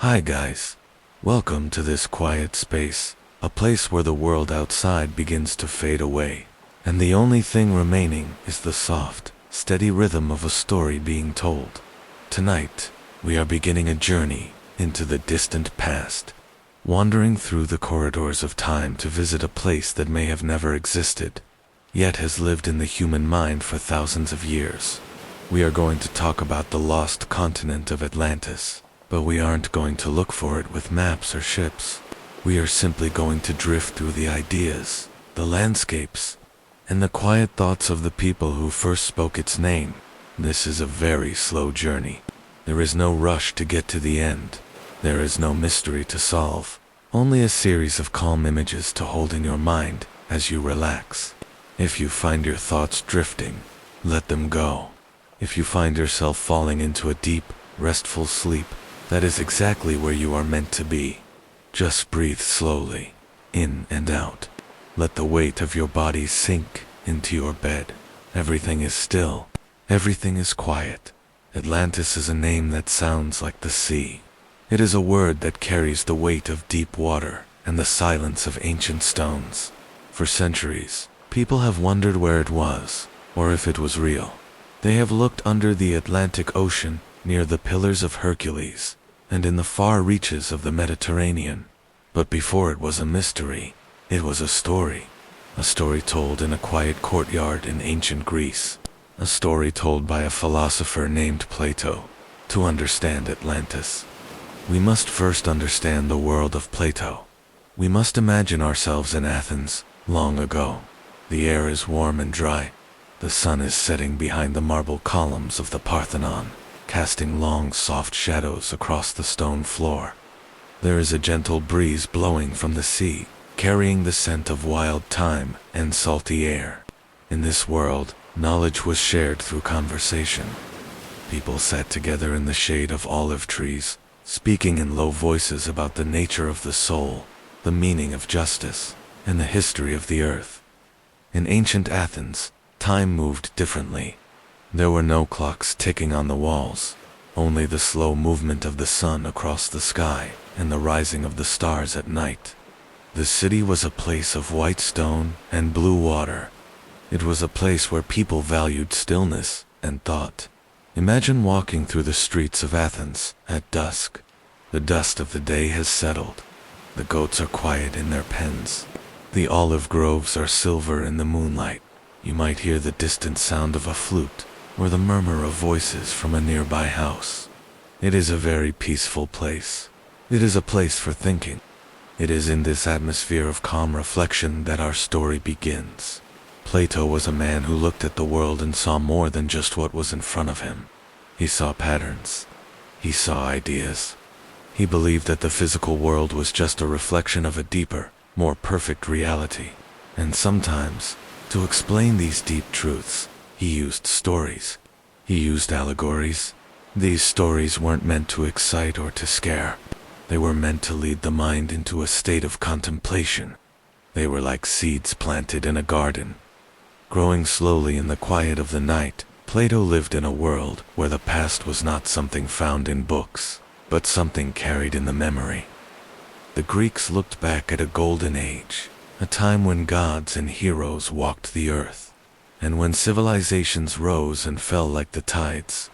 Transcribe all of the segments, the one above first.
Hi guys. Welcome to this quiet space, a place where the world outside begins to fade away, and the only thing remaining is the soft, steady rhythm of a story being told. Tonight, we are beginning a journey into the distant past, wandering through the corridors of time to visit a place that may have never existed, yet has lived in the human mind for thousands of years. We are going to talk about the Lost Continent of Atlantis. But we aren't going to look for it with maps or ships. We are simply going to drift through the ideas, the landscapes, and the quiet thoughts of the people who first spoke its name. This is a very slow journey. There is no rush to get to the end. There is no mystery to solve. Only a series of calm images to hold in your mind as you relax. If you find your thoughts drifting, let them go. If you find yourself falling into a deep, restful sleep, that is exactly where you are meant to be. Just breathe slowly, in and out. Let the weight of your body sink into your bed. Everything is still. Everything is quiet. Atlantis is a name that sounds like the sea. It is a word that carries the weight of deep water and the silence of ancient stones. For centuries, people have wondered where it was, or if it was real. They have looked under the Atlantic Ocean, near the Pillars of Hercules, and in the far reaches of the Mediterranean. But before it was a mystery, it was a story told in a quiet courtyard in ancient Greece, a story told by a philosopher named Plato. To understand Atlantis, we must first understand the world of Plato. We must imagine ourselves in Athens, long ago. The air is warm and dry. The sun is setting behind the marble columns of the Parthenon, casting long, soft shadows across the stone floor. There is a gentle breeze blowing from the sea, carrying the scent of wild thyme and salty air. In this world, knowledge was shared through conversation. People sat together in the shade of olive trees, speaking in low voices about the nature of the soul, the meaning of justice, and the history of the earth. In ancient Athens, time moved differently. There were no clocks ticking on the walls, only the slow movement of the sun across the sky and the rising of the stars at night. The city was a place of white stone and blue water. It was a place where people valued stillness and thought. Imagine walking through the streets of Athens at dusk. The dust of the day has settled. The goats are quiet in their pens. The olive groves are silver in the moonlight. You might hear the distant sound of a flute, or the murmur of voices from a nearby house. It is a very peaceful place. It is a place for thinking. It is in this atmosphere of calm reflection that our story begins. Plato was a man who looked at the world and saw more than just what was in front of him. He saw patterns. He saw ideas. He believed that the physical world was just a reflection of a deeper, more perfect reality. And sometimes, to explain these deep truths, he used stories. He used allegories. These stories weren't meant to excite or to scare. They were meant to lead the mind into a state of contemplation. They were like seeds planted in a garden. Growing slowly in the quiet of the night, Plato lived in a world where the past was not something found in books, but something carried in the memory. The Greeks looked back at a golden age, a time when gods and heroes walked the earth, and when civilizations rose and fell like the tides.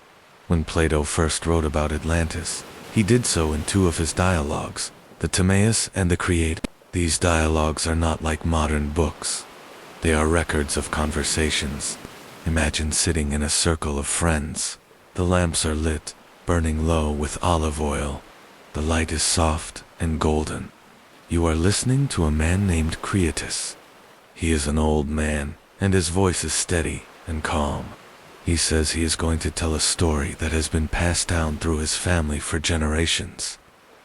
When Plato first wrote about Atlantis, he did so in two of his dialogues, the Timaeus and the Create. These dialogues are not like modern books. They are records of conversations. Imagine sitting in a circle of friends. The lamps are lit, burning low with olive oil. The light is soft and golden. You are listening to a man named Creatus. He is an old man, and his voice is steady and calm. He says he is going to tell a story that has been passed down through his family for generations.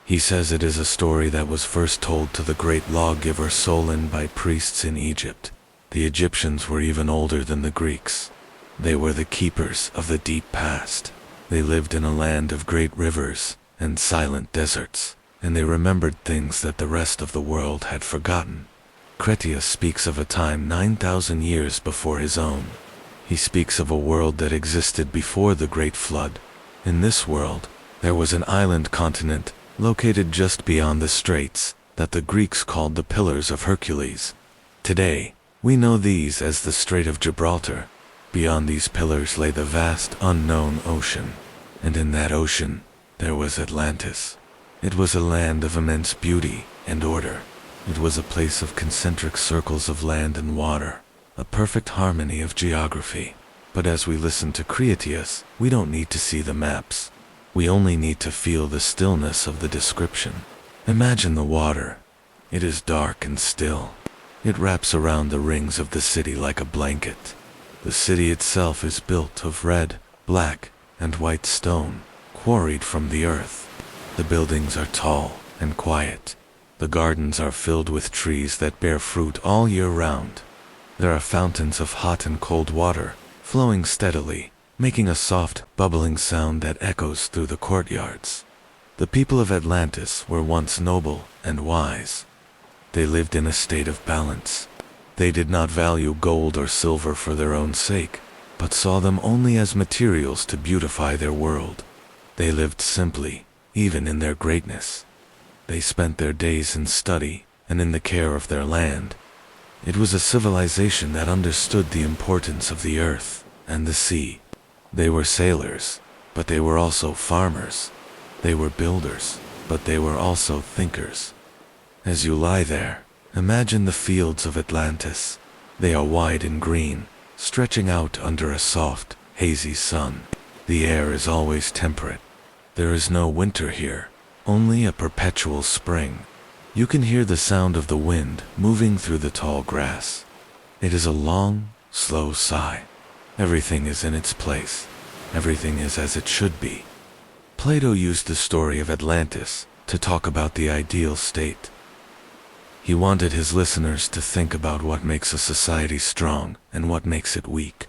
He says it is a story that was first told to the great lawgiver Solon by priests in Egypt. The Egyptians were even older than the Greeks. They were the keepers of the deep past. They lived in a land of great rivers and silent deserts, and they remembered things that the rest of the world had forgotten. Critias speaks of a time 9,000 years before his own. He speaks of a world that existed before the Great Flood. In this world, there was an island continent located just beyond the straits that the Greeks called the Pillars of Hercules. Today, we know these as the Strait of Gibraltar. Beyond these pillars lay the vast unknown ocean, and in that ocean, there was Atlantis. It was a land of immense beauty and order. It was a place of concentric circles of land and water, a perfect harmony of geography. But as we listen to Critias, we don't need to see the maps. We only need to feel the stillness of the description. Imagine the water. It is dark and still. It wraps around the rings of the city like a blanket. The city itself is built of red, black, and white stone, quarried from the earth. The buildings are tall and quiet. The gardens are filled with trees that bear fruit all year round. There are fountains of hot and cold water, flowing steadily, making a soft, bubbling sound that echoes through the courtyards. The people of Atlantis were once noble and wise. They lived in a state of balance. They did not value gold or silver for their own sake, but saw them only as materials to beautify their world. They lived simply, even in their greatness. They spent their days in study and in the care of their land. It was a civilization that understood the importance of the earth and the sea. They were sailors, but they were also farmers. They were builders, but they were also thinkers. As you lie there, imagine the fields of Atlantis. They are wide and green, stretching out under a soft, hazy sun. The air is always temperate. There is no winter here, only a perpetual spring. You can hear the sound of the wind moving through the tall grass. It is a long, slow sigh. Everything is in its place. Everything is as it should be. Plato used the story of Atlantis to talk about the ideal state. He wanted his listeners to think about what makes a society strong and what makes it weak.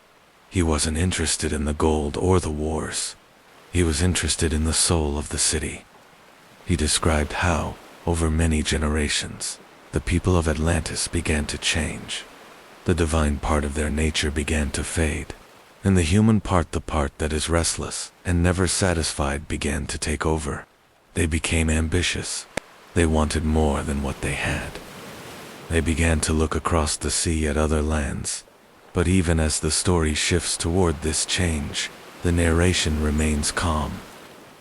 He wasn't interested in the gold or the wars. He was interested in the soul of the city. He described how, over many generations, the people of Atlantis began to change. The divine part of their nature began to fade, and the human part, the part that is restless and never satisfied, began to take over. They became ambitious. They wanted more than what they had. They began to look across the sea at other lands. But even as the story shifts toward this change, the narration remains calm.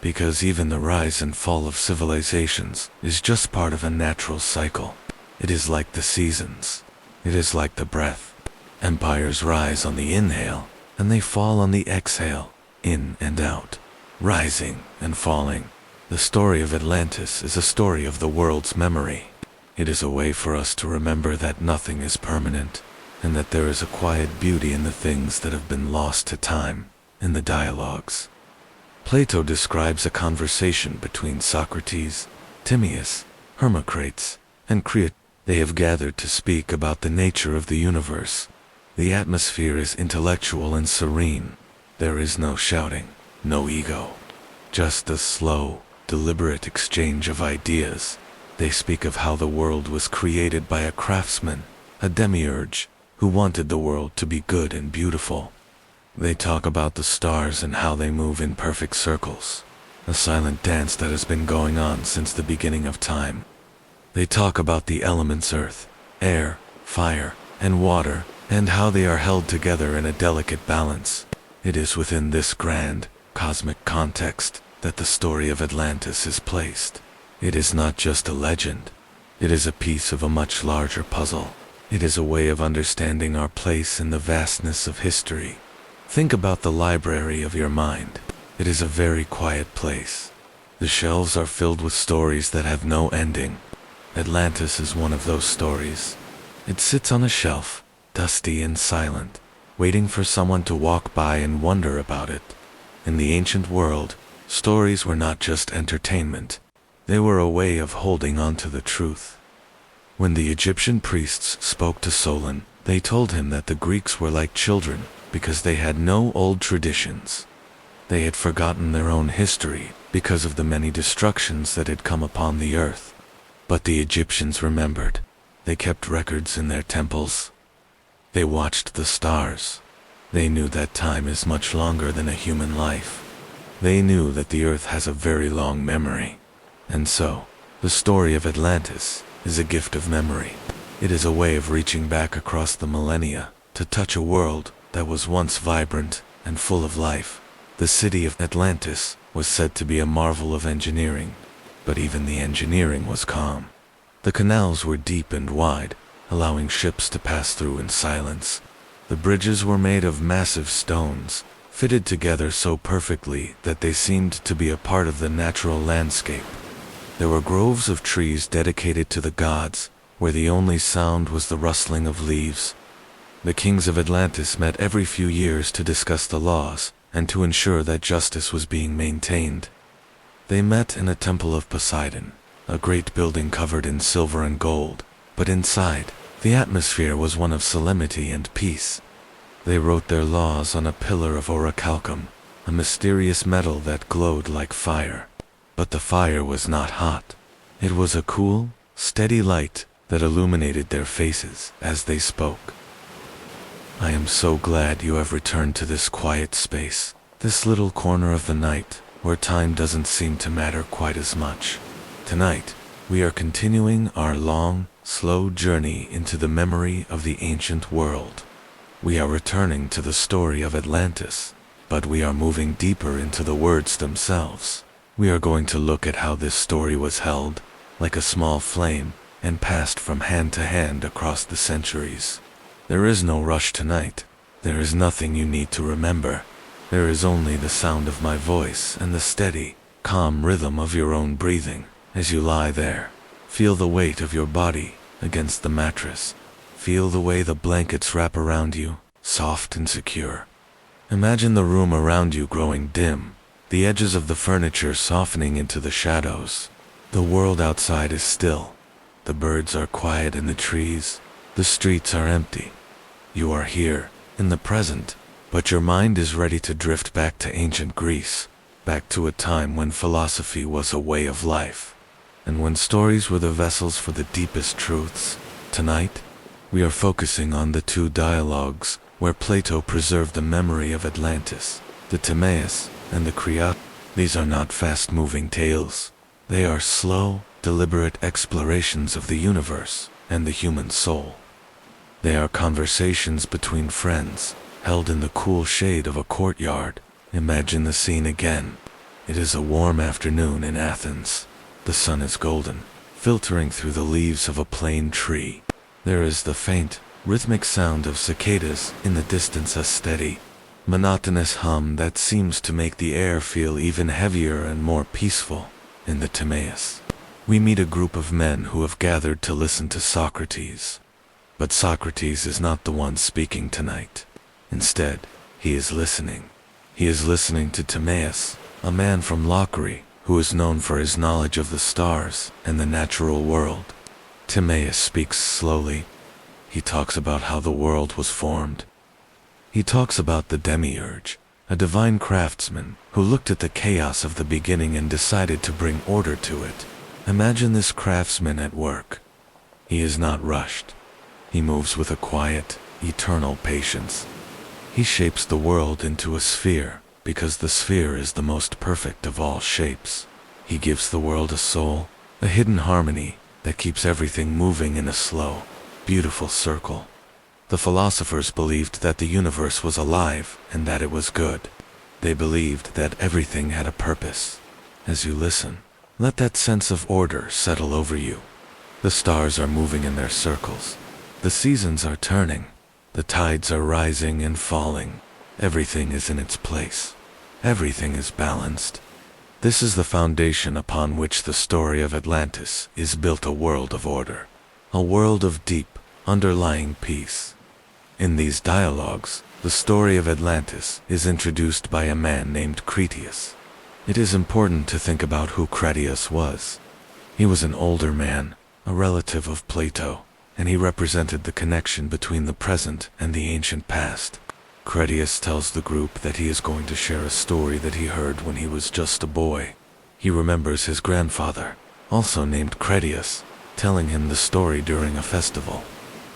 Because even the rise and fall of civilizations is just part of a natural cycle. It is like the seasons. It is like the breath. Empires rise on the inhale, and they fall on the exhale, in and out, rising and falling. The story of Atlantis is a story of the world's memory. It is a way for us to remember that nothing is permanent, and that there is a quiet beauty in the things that have been lost to time, in the dialogues. Plato describes a conversation between Socrates, Timaeus, Hermocrates, and Critias. They have gathered to speak about the nature of the universe. The atmosphere is intellectual and serene. There is no shouting, no ego. Just a slow, deliberate exchange of ideas. They speak of how the world was created by a craftsman, a demiurge, who wanted the world to be good and beautiful. They talk about the stars and how they move in perfect circles, a silent dance that has been going on since the beginning of time. They talk about the elements earth, air, fire, and water, and how they are held together in a delicate balance. It is within this grand, cosmic context that the story of Atlantis is placed. It is not just a legend. It is a piece of a much larger puzzle. It is a way of understanding our place in the vastness of history. Think about the library of your mind. It is a very quiet place. The shelves are filled with stories that have no ending. Atlantis is one of those stories. It sits on a shelf, dusty and silent, waiting for someone to walk by and wonder about it. In the ancient world, stories were not just entertainment. They were a way of holding on to the truth. When the Egyptian priests spoke to Solon, they told him that the Greeks were like children because they had no old traditions. They had forgotten their own history because of the many destructions that had come upon the earth. But the Egyptians remembered. They kept records in their temples. They watched the stars. They knew that time is much longer than a human life. They knew that the earth has a very long memory. And so, the story of Atlantis is a gift of memory. It is a way of reaching back across the millennia to touch a world that was once vibrant and full of life. The city of Atlantis was said to be a marvel of engineering, but even the engineering was calm. The canals were deep and wide, allowing ships to pass through in silence. The bridges were made of massive stones, fitted together so perfectly that they seemed to be a part of the natural landscape. There were groves of trees dedicated to the gods, where the only sound was the rustling of leaves. The kings of Atlantis met every few years to discuss the laws and to ensure that justice was being maintained. They met in a temple of Poseidon, a great building covered in silver and gold, but inside, the atmosphere was one of solemnity and peace. They wrote their laws on a pillar of Orichalcum, a mysterious metal that glowed like fire. But the fire was not hot. It was a cool, steady light that illuminated their faces as they spoke. I am so glad you have returned to this quiet space, this little corner of the night, where time doesn't seem to matter quite as much. Tonight, we are continuing our long, slow journey into the memory of the ancient world. We are returning to the story of Atlantis, but we are moving deeper into the words themselves. We are going to look at how this story was held, like a small flame, and passed from hand to hand across the centuries. There is no rush tonight. There is nothing you need to remember. There is only the sound of my voice and the steady, calm rhythm of your own breathing as you lie there. Feel the weight of your body against the mattress. Feel the way the blankets wrap around you, soft and secure. Imagine the room around you growing dim, the edges of the furniture softening into the shadows. The world outside is still. The birds are quiet in the trees. The streets are empty. You are here, in the present, but your mind is ready to drift back to ancient Greece, back to a time when philosophy was a way of life, and when stories were the vessels for the deepest truths. Tonight, we are focusing on the two dialogues where Plato preserved the memory of Atlantis, the Timaeus and the Creat. These are not fast-moving tales. They are slow, deliberate explorations of the universe and the human soul. They are conversations between friends, held in the cool shade of a courtyard. Imagine the scene again. It is a warm afternoon in Athens. The sun is golden, filtering through the leaves of a plane tree. There is the faint, rhythmic sound of cicadas in the distance, a steady, monotonous hum that seems to make the air feel even heavier and more peaceful. In the Timaeus, we meet a group of men who have gathered to listen to Socrates. But Socrates is not the one speaking tonight. Instead, he is listening. He is listening to Timaeus, a man from Locrine, who is known for his knowledge of the stars and the natural world. Timaeus speaks slowly. He talks about how the world was formed. He talks about the demiurge, a divine craftsman who looked at the chaos of the beginning and decided to bring order to it. Imagine this craftsman at work. He is not rushed. He moves with a quiet, eternal patience. He shapes the world into a sphere, because the sphere is the most perfect of all shapes. He gives the world a soul, a hidden harmony that keeps everything moving in a slow, beautiful circle. The philosophers believed that the universe was alive and that it was good. They believed that everything had a purpose. As you listen, let that sense of order settle over you. The stars are moving in their circles. The seasons are turning. The tides are rising and falling. Everything is in its place. Everything is balanced. This is the foundation upon which the story of Atlantis is built, a world of order, a world of deep, underlying peace. In these dialogues, the story of Atlantis is introduced by a man named Critias. It is important to think about who Critias was. He was an older man, a relative of Plato, and he represented the connection between the present and the ancient past. Critias tells the group that he is going to share a story that he heard when he was just a boy. He remembers his grandfather, also named Critias, telling him the story during a festival.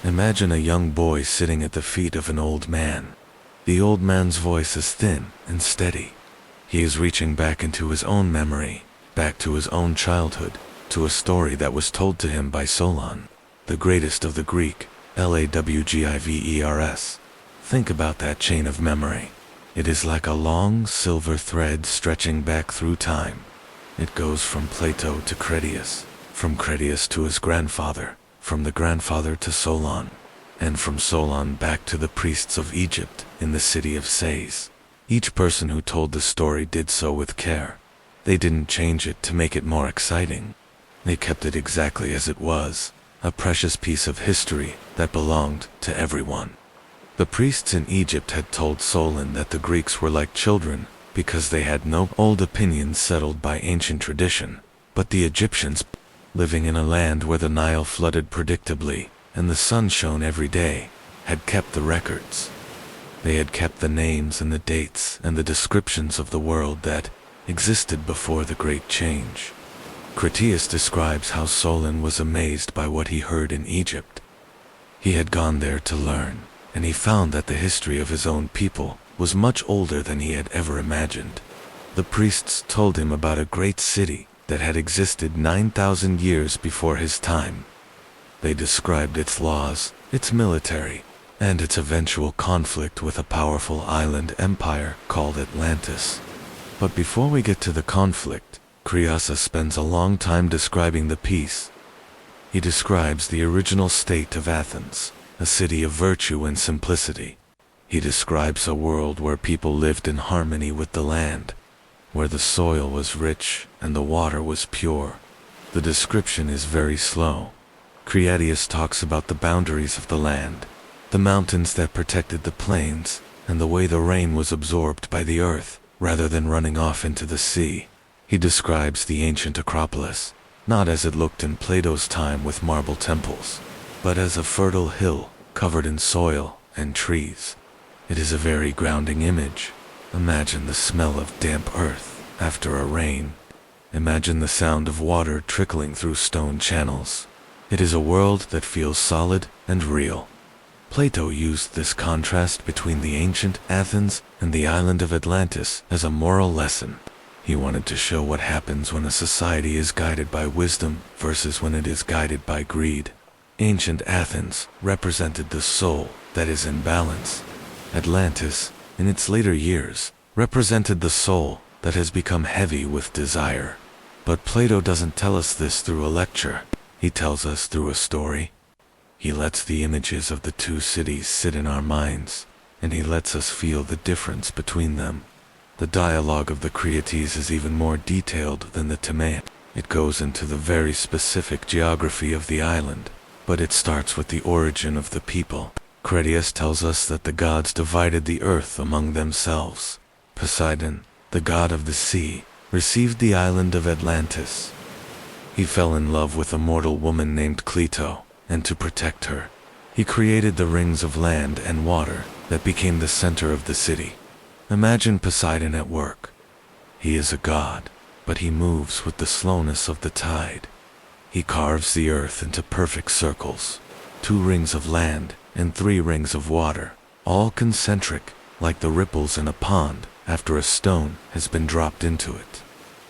Imagine a young boy sitting at the feet of an old man. The old man's voice is thin and steady. He is reaching back into his own memory, back to his own childhood, to a story that was told to him by Solon, the greatest of the Greek, Lagivers. Think about that chain of memory. It is like a long silver thread stretching back through time. It goes from Plato to Critias, from Critias to his grandfather, from the grandfather to Solon, and from Solon back to the priests of Egypt in the city of Sais. Each person who told the story did so with care. They didn't change it to make it more exciting. They kept it exactly as it was, a precious piece of history that belonged to everyone. The priests in Egypt had told Solon that the Greeks were like children because they had no old opinions settled by ancient tradition, but the Egyptians, living in a land where the Nile flooded predictably and the sun shone every day, had kept the records. They had kept the names and the dates and the descriptions of the world that existed before the Great Change. Critias describes how Solon was amazed by what he heard in Egypt. He had gone there to learn, and he found that the history of his own people was much older than he had ever imagined. The priests told him about a great city that had existed 9,000 years before his time. They described its laws, its military, and its eventual conflict with a powerful island empire called Atlantis. But before we get to the conflict, Critias spends a long time describing the peace. He describes the original state of Athens, a city of virtue and simplicity. He describes a world where people lived in harmony with the land, where the soil was rich and the water was pure. The description is very slow. Critias talks about the boundaries of the land, the mountains that protected the plains, and the way the rain was absorbed by the earth rather than running off into the sea. He describes the ancient Acropolis, not as it looked in Plato's time with marble temples, but as a fertile hill covered in soil and trees. It is a very grounding image. Imagine the smell of damp earth after a rain. Imagine the sound of water trickling through stone channels. It is a world that feels solid and real. Plato used this contrast between the ancient Athens and the island of Atlantis as a moral lesson. He wanted to show what happens when a society is guided by wisdom versus when it is guided by greed. Ancient Athens represented the soul that is in balance. Atlantis, in its later years, represented the soul that has become heavy with desire. But Plato doesn't tell us this through a lecture. He tells us through a story. He lets the images of the two cities sit in our minds, and he lets us feel the difference between them. The dialogue of the Critias is even more detailed than the Timaeus. It goes into the very specific geography of the island, but it starts with the origin of the people. Critias tells us that the gods divided the earth among themselves. Poseidon, the god of the sea, received the island of Atlantis. He fell in love with a mortal woman named Cleito, and to protect her, he created the rings of land and water that became the center of the city. Imagine Poseidon at work. He is a god, but he moves with the slowness of the tide. He carves the earth into perfect circles, 2 rings of land and 3 rings of water, all concentric like the ripples in a pond after a stone has been dropped into it.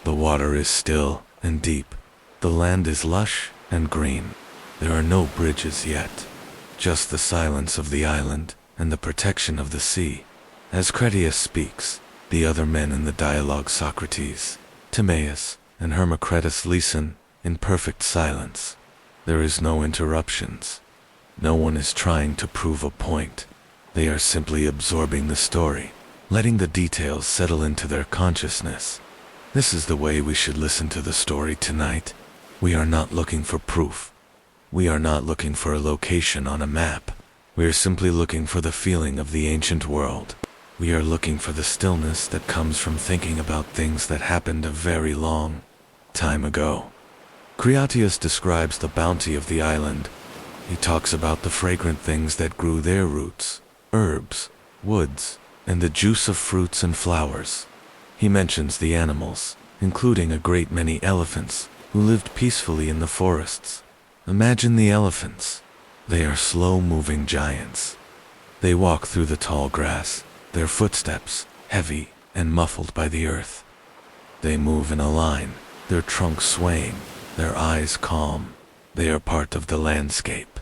The water is still and deep. The land is lush and green. There are no bridges yet, just the silence of the island and the protection of the sea. As Critias speaks, the other men in the dialogue, Socrates, Timaeus, and Hermocrates, listen in perfect silence. There is no interruptions. No one is trying to prove a point. They are simply absorbing the story, letting the details settle into their consciousness. This is the way we should listen to the story tonight. We are not looking for proof. We are not looking for a location on a map. We are simply looking for the feeling of the ancient world. We are looking for the stillness that comes from thinking about things that happened a very long time ago. Critias describes the bounty of the island. He talks about the fragrant things that grew there, roots, herbs, woods, and the juice of fruits and flowers. He mentions the animals, including a great many elephants, who lived peacefully in the forests. Imagine the elephants. They are slow-moving giants. They walk through the tall grass, their footsteps heavy and muffled by the earth. They move in a line, their trunks swaying, their eyes calm. They are part of the landscape.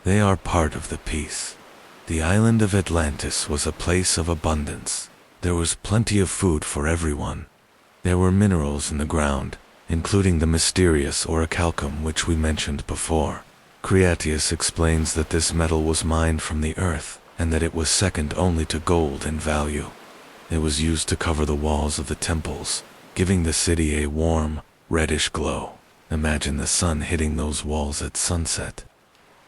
They are part of the peace. The island of Atlantis was a place of abundance. There was plenty of food for everyone. There were minerals in the ground, including the mysterious Orichalcum which we mentioned before. Critias explains that this metal was mined from the earth, and that it was second only to gold in value. It was used to cover the walls of the temples, giving the city a warm, reddish glow. Imagine the sun hitting those walls at sunset.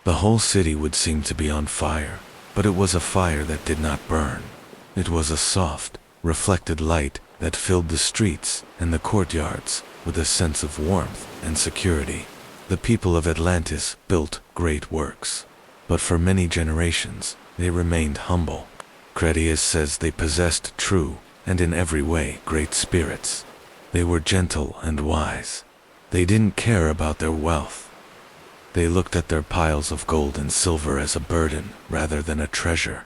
The whole city would seem to be on fire, but it was a fire that did not burn. It was a soft, reflected light that filled the streets and the courtyards with a sense of warmth and security. The people of Atlantis built great works, but for many generations they remained humble. Critias says they possessed true, and in every way, great spirits. They were gentle and wise. They didn't care about their wealth. They looked at their piles of gold and silver as a burden rather than a treasure.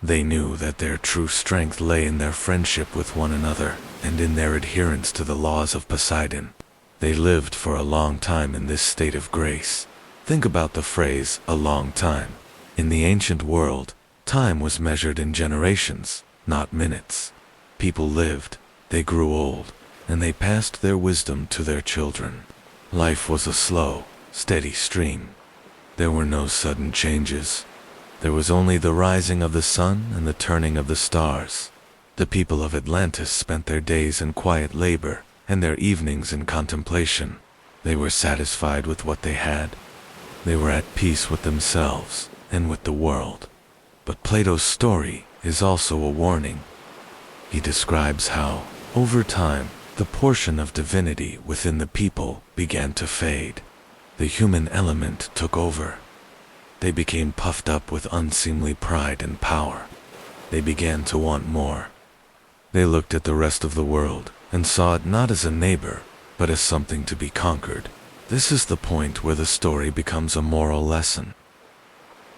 They knew that their true strength lay in their friendship with one another and in their adherence to the laws of Poseidon. They lived for a long time in this state of grace. Think about the phrase, a long time. In the ancient world, time was measured in generations, not minutes. People lived, they grew old, and they passed their wisdom to their children. Life was a slow, steady stream. There were no sudden changes. There was only the rising of the sun and the turning of the stars. The people of Atlantis spent their days in quiet labor and their evenings in contemplation. They were satisfied with what they had. They were at peace with themselves and with the world. But Plato's story is also a warning. He describes how, over time, the portion of divinity within the people began to fade. The human element took over. They became puffed up with unseemly pride and power. They began to want more. They looked at the rest of the world and saw it not as a neighbor, but as something to be conquered. This is the point where the story becomes a moral lesson.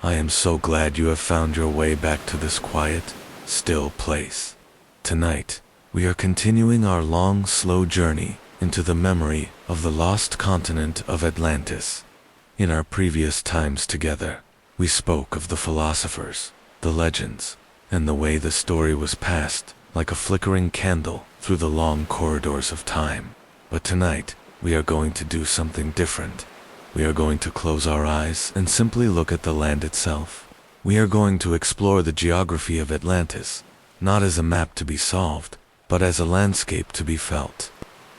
I am so glad you have found your way back to this quiet, still place. Tonight, we are continuing our long, slow journey into the memory of the lost continent of Atlantis. In our previous times together, we spoke of the philosophers, the legends, and the way the story was passed like a flickering candle through the long corridors of time. But tonight, we are going to do something different. We are going to close our eyes and simply look at the land itself. We are going to explore the geography of Atlantis, not as a map to be solved, but as a landscape to be felt.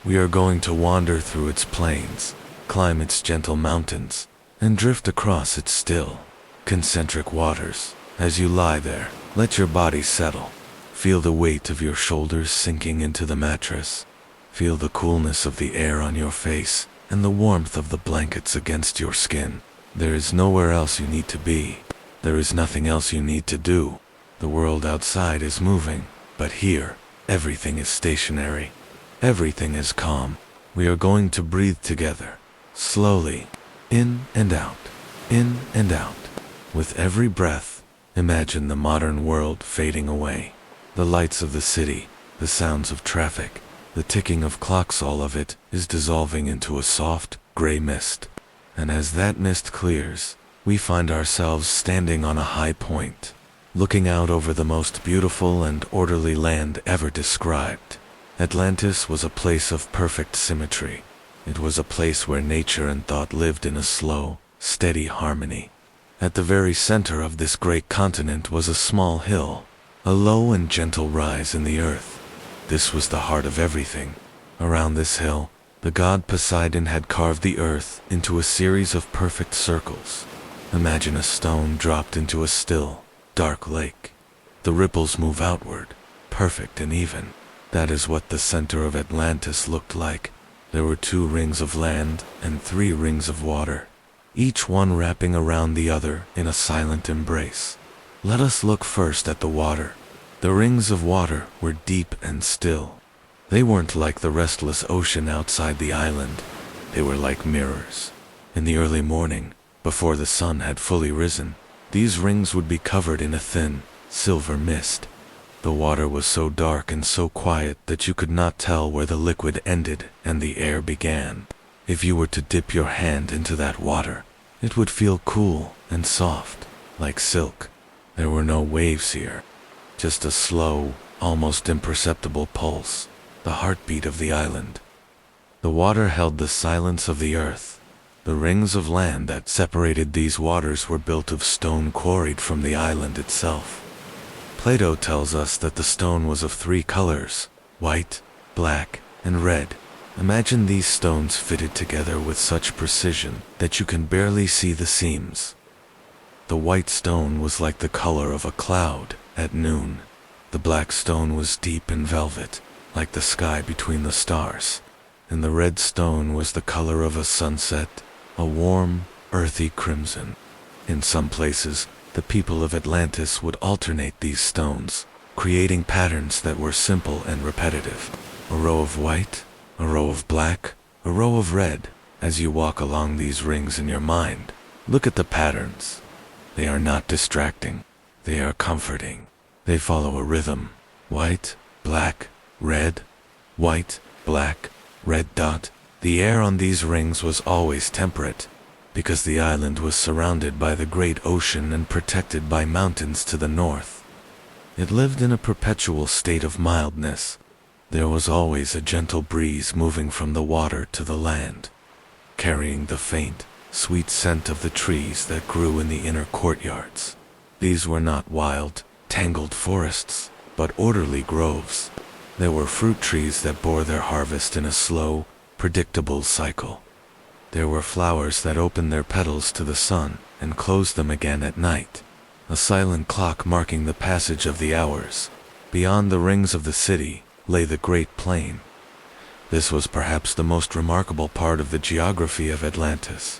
We are going to wander through its plains, climb its gentle mountains, and drift across its still, concentric waters. As you lie there, let your body settle. Feel the weight of your shoulders sinking into the mattress. Feel the coolness of the air on your face and the warmth of the blankets against your skin. There is nowhere else you need to be. There is nothing else you need to do. The world outside is moving, but here, everything is stationary. Everything is calm. We are going to breathe together, slowly, in and out, in and out. With every breath, imagine the modern world fading away. The lights of the city, the sounds of traffic, the ticking of clocks, all of it is dissolving into a soft, gray mist. And as that mist clears, we find ourselves standing on a high point, looking out over the most beautiful and orderly land ever described. Atlantis was a place of perfect symmetry. It was a place where nature and thought lived in a slow, steady harmony. At the very center of this great continent was a small hill, a low and gentle rise in the earth. This was the heart of everything. Around this hill, the god Poseidon had carved the earth into a series of perfect circles. Imagine a stone dropped into a still, dark lake. The ripples move outward, perfect and even. That is what the center of Atlantis looked like. There were 2 rings of land and 3 rings of water, each one wrapping around the other in a silent embrace. Let us look first at the water. The rings of water were deep and still. They weren't like the restless ocean outside the island. They were like mirrors. In the early morning, before the sun had fully risen, these rings would be covered in a thin, silver mist. The water was so dark and so quiet that you could not tell where the liquid ended and the air began. If you were to dip your hand into that water, it would feel cool and soft, like silk. There were no waves here, just a slow, almost imperceptible pulse, the heartbeat of the island. The water held the silence of the earth. The rings of land that separated these waters were built of stone quarried from the island itself. Plato tells us that the stone was of 3 colors, white, black, and red. Imagine these stones fitted together with such precision that you can barely see the seams. The white stone was like the color of a cloud at noon. The black stone was deep in velvet, like the sky between the stars. And the red stone was the color of a sunset, a warm, earthy crimson. In some places, the people of Atlantis would alternate these stones, creating patterns that were simple and repetitive. A row of white, a row of black, a row of red. As you walk along these rings in your mind, look at the patterns. They are not distracting. They are comforting. They follow a rhythm. White, black, red, white, black, red dot. The air on these rings was always temperate, because the island was surrounded by the great ocean and protected by mountains to the north. It lived in a perpetual state of mildness. There was always a gentle breeze moving from the water to the land, carrying the faint, sweet scent of the trees that grew in the inner courtyards. These were not wild, tangled forests, but orderly groves. There were fruit trees that bore their harvest in a slow, predictable cycle. There were flowers that opened their petals to the sun and closed them again at night, a silent clock marking the passage of the hours. Beyond the rings of the city lay the Great Plain. This was perhaps the most remarkable part of the geography of Atlantis.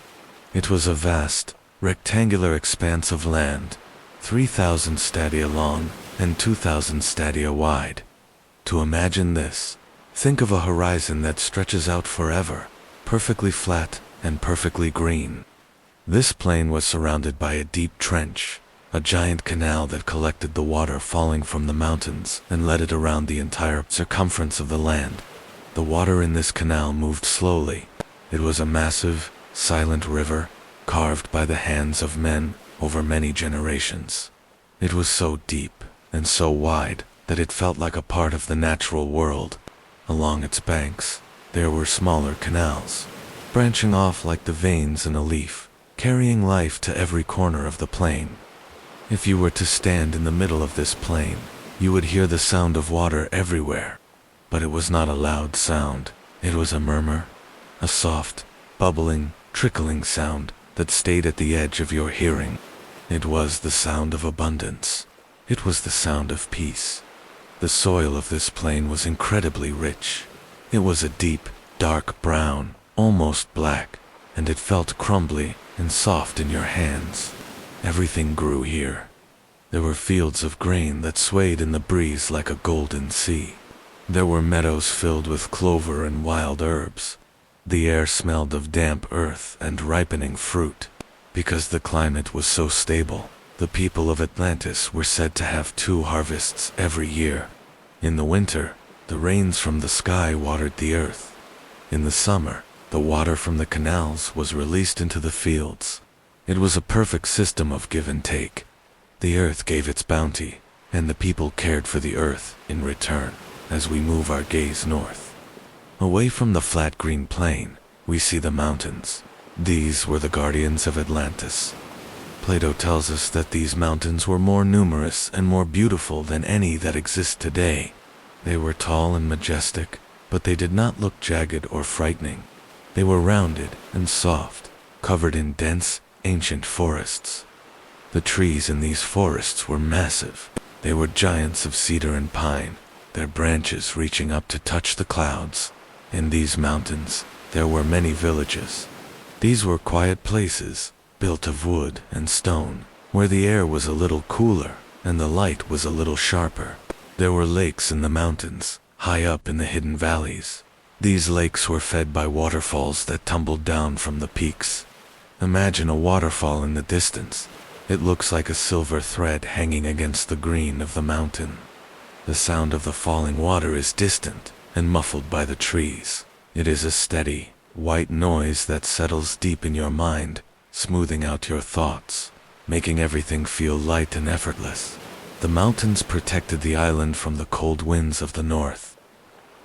It was a vast, rectangular expanse of land, 3,000 stadia long and 2,000 stadia wide. To imagine this, think of a horizon that stretches out forever, perfectly flat and perfectly green. This plain was surrounded by a deep trench, a giant canal that collected the water falling from the mountains and led it around the entire circumference of the land. The water in this canal moved slowly. It was a massive, silent river, carved by the hands of men over many generations. It was so deep and so wide that it felt like a part of the natural world. Along its banks, there were smaller canals, branching off like the veins in a leaf, carrying life to every corner of the plain. If you were to stand in the middle of this plain, you would hear the sound of water everywhere. But it was not a loud sound. It was a murmur, a soft, bubbling, trickling sound that stayed at the edge of your hearing. It was the sound of abundance. It was the sound of peace. The soil of this plain was incredibly rich. It was a deep, dark brown, almost black, and it felt crumbly and soft in your hands. Everything grew here. There were fields of grain that swayed in the breeze like a golden sea. There were meadows filled with clover and wild herbs. The air smelled of damp earth and ripening fruit. Because the climate was so stable, the people of Atlantis were said to have 2 harvests every year. In the winter, the rains from the sky watered the earth. In the summer, the water from the canals was released into the fields. It was a perfect system of give and take. The earth gave its bounty, and the people cared for the earth in return. As we move our gaze north, away from the flat green plain, we see the mountains. These were the guardians of Atlantis. Plato tells us that these mountains were more numerous and more beautiful than any that exist today. They were tall and majestic, but they did not look jagged or frightening. They were rounded and soft, covered in dense, ancient forests. The trees in these forests were massive. They were giants of cedar and pine, their branches reaching up to touch the clouds. In these mountains, there were many villages. These were quiet places, built of wood and stone, where the air was a little cooler and the light was a little sharper. There were lakes in the mountains, high up in the hidden valleys. These lakes were fed by waterfalls that tumbled down from the peaks. Imagine a waterfall in the distance. It looks like a silver thread hanging against the green of the mountain. The sound of the falling water is distant and muffled by the trees. It is a steady, white noise that settles deep in your mind, smoothing out your thoughts, making everything feel light and effortless. The mountains protected the island from the cold winds of the north.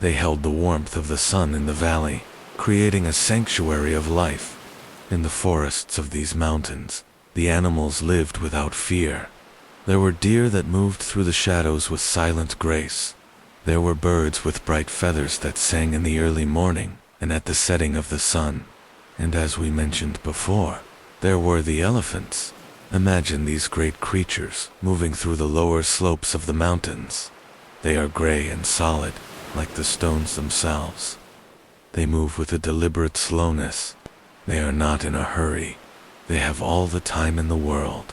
They held the warmth of the sun in the valley, creating a sanctuary of life. In the forests of these mountains, the animals lived without fear. There were deer that moved through the shadows with silent grace. There were birds with bright feathers that sang in the early morning and at the setting of the sun. And as we mentioned before, there were the elephants. Imagine these great creatures moving through the lower slopes of the mountains. They are gray and solid, like the stones themselves. They move with a deliberate slowness. They are not in a hurry. They have all the time in the world.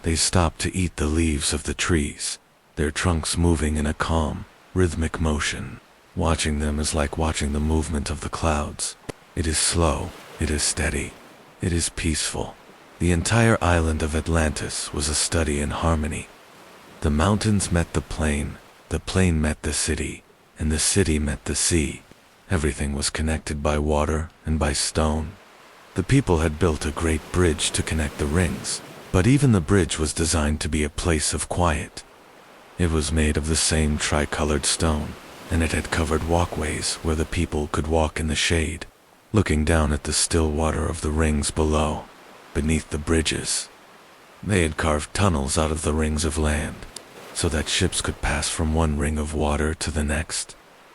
They stop to eat the leaves of the trees, their trunks moving in a calm, rhythmic motion. Watching them is like watching the movement of the clouds. It is slow, it is steady, it is peaceful. The entire island of Atlantis was a study in harmony. The mountains met the plain met the city, and the city met the sea. Everything was connected by water and by stone. The people had built a great bridge to connect the rings, but even the bridge was designed to be a place of quiet. It was made of the same tricolored stone, and it had covered walkways where the people could walk in the shade, looking down at the still water of the rings below, beneath the bridges. They had carved tunnels out of the rings of land, so that ships could pass from one ring of water to the next.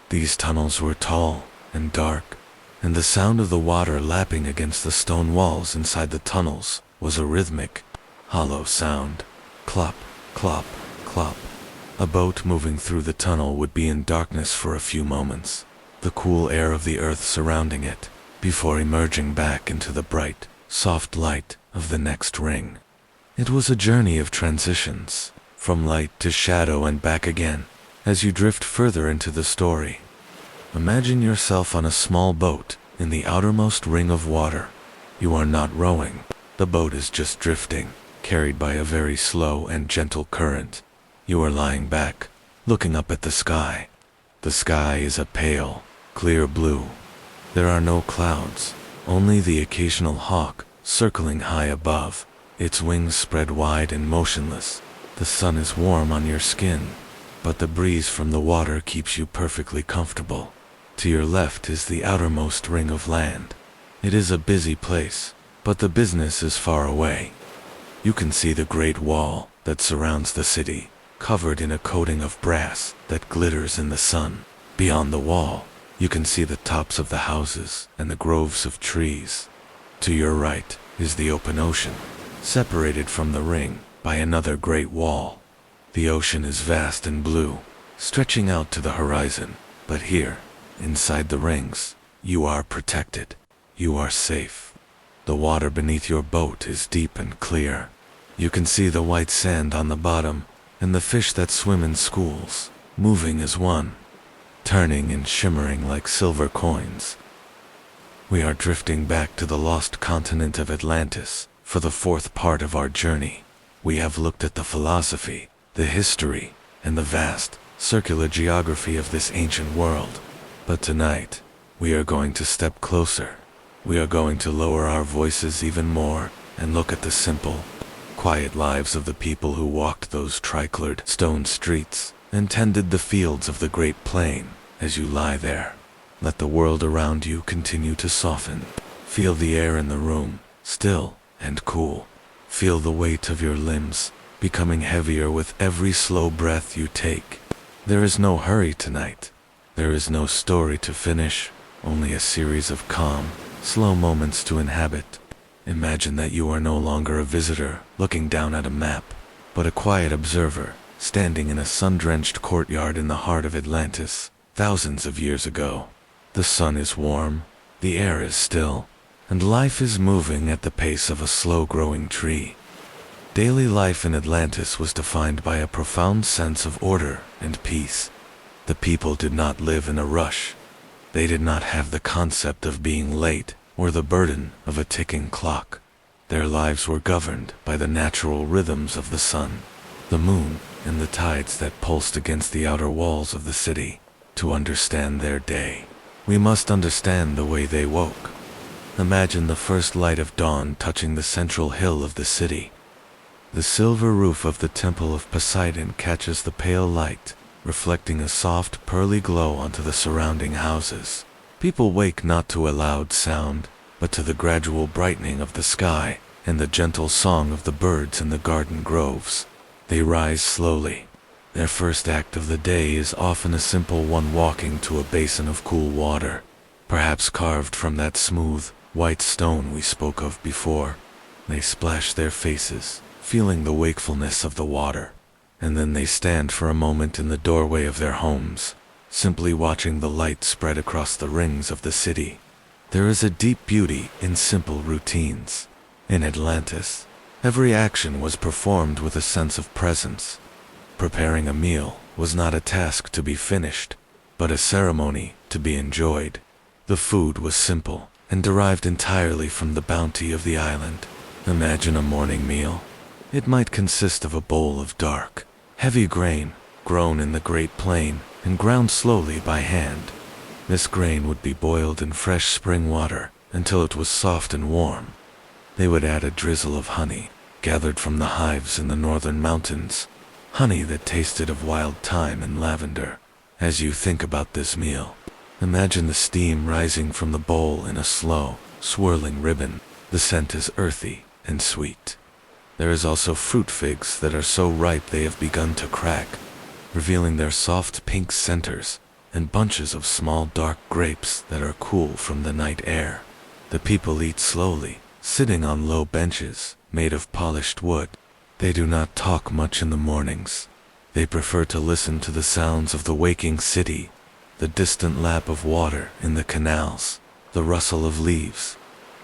These tunnels were tall and dark, and the sound of the water lapping against the stone walls inside the tunnels was a rhythmic, hollow sound. Clop, clop, clop. A boat moving through the tunnel would be in darkness for a few moments, the cool air of the earth surrounding it, before emerging back into the bright, soft light of the next ring. It was a journey of transitions, from light to shadow and back again, as you drift further into the story. Imagine yourself on a small boat in the outermost ring of water. You are not rowing. The boat is just drifting, carried by a very slow and gentle current. You are lying back, looking up at the sky. The sky is a pale, clear blue. There are no clouds, only the occasional hawk circling high above, its wings spread wide and motionless. The sun is warm on your skin, but the breeze from the water keeps you perfectly comfortable. To your left is the outermost ring of land. It is a busy place, but the business is far away. You can see the great wall that surrounds the city, covered in a coating of brass that glitters in the sun. Beyond the wall, you can see the tops of the houses and the groves of trees. To your right is the open ocean, separated from the ring by another great wall. The ocean is vast and blue, stretching out to the horizon, but here, inside the rings, you are protected. You are safe. The water beneath your boat is deep and clear. You can see the white sand on the bottom and the fish that swim in schools, moving as one, turning and shimmering like silver coins. We are drifting back to the Lost Continent of Atlantis for the fourth part of our journey. We have looked at the philosophy, the history, and the vast, circular geography of this ancient world. But tonight, we are going to step closer. We are going to lower our voices even more and look at the simple, quiet lives of the people who walked those tricolored stone streets and tended the fields of the Great Plain. As you lie there, let the world around you continue to soften. Feel the air in the room, still and cool. Feel the weight of your limbs, becoming heavier with every slow breath you take. There is no hurry tonight. There is no story to finish, only a series of calm, slow moments to inhabit. Imagine that you are no longer a visitor looking down at a map, but a quiet observer, standing in a sun-drenched courtyard in the heart of Atlantis, thousands of years ago. The sun is warm, the air is still, and life is moving at the pace of a slow-growing tree. Daily life in Atlantis was defined by a profound sense of order and peace. The people did not live in a rush. They did not have the concept of being late or the burden of a ticking clock. Their lives were governed by the natural rhythms of the sun. the moon, and the tides that pulsed against the outer walls of the city. To understand their day, we must understand the way they woke. Imagine the first light of dawn touching the central hill of the city. The silver roof of the Temple of Poseidon catches the pale light, reflecting a soft, pearly glow onto the surrounding houses. People wake not to a loud sound, but to the gradual brightening of the sky and the gentle song of the birds in the garden groves. They rise slowly. Their first act of the day is often a simple one, walking to a basin of cool water, perhaps carved from that smooth, white stone we spoke of before. They splash their faces, feeling the wakefulness of the water, and then they stand for a moment in the doorway of their homes, simply watching the light spread across the rings of the city. There is a deep beauty in simple routines. In Atlantis, every action was performed with a sense of presence. Preparing a meal was not a task to be finished, but a ceremony to be enjoyed. The food was simple and derived entirely from the bounty of the island. Imagine a morning meal. It might consist of a bowl of dark, heavy grain, grown in the Great Plain and ground slowly by hand. This grain would be boiled in fresh spring water until it was soft and warm. They would add a drizzle of honey, gathered from the hives in the northern mountains, honey that tasted of wild thyme and lavender. As you think about this meal, imagine the steam rising from the bowl in a slow, swirling ribbon. The scent is earthy and sweet. There is also fruit figs that are so ripe they have begun to crack, revealing their soft pink centers, and bunches of small dark grapes that are cool from the night air. The people eat slowly, sitting on low benches made of polished wood. They do not talk much in the mornings. They prefer to listen to the sounds of the waking city, the distant lap of water in the canals, the rustle of leaves,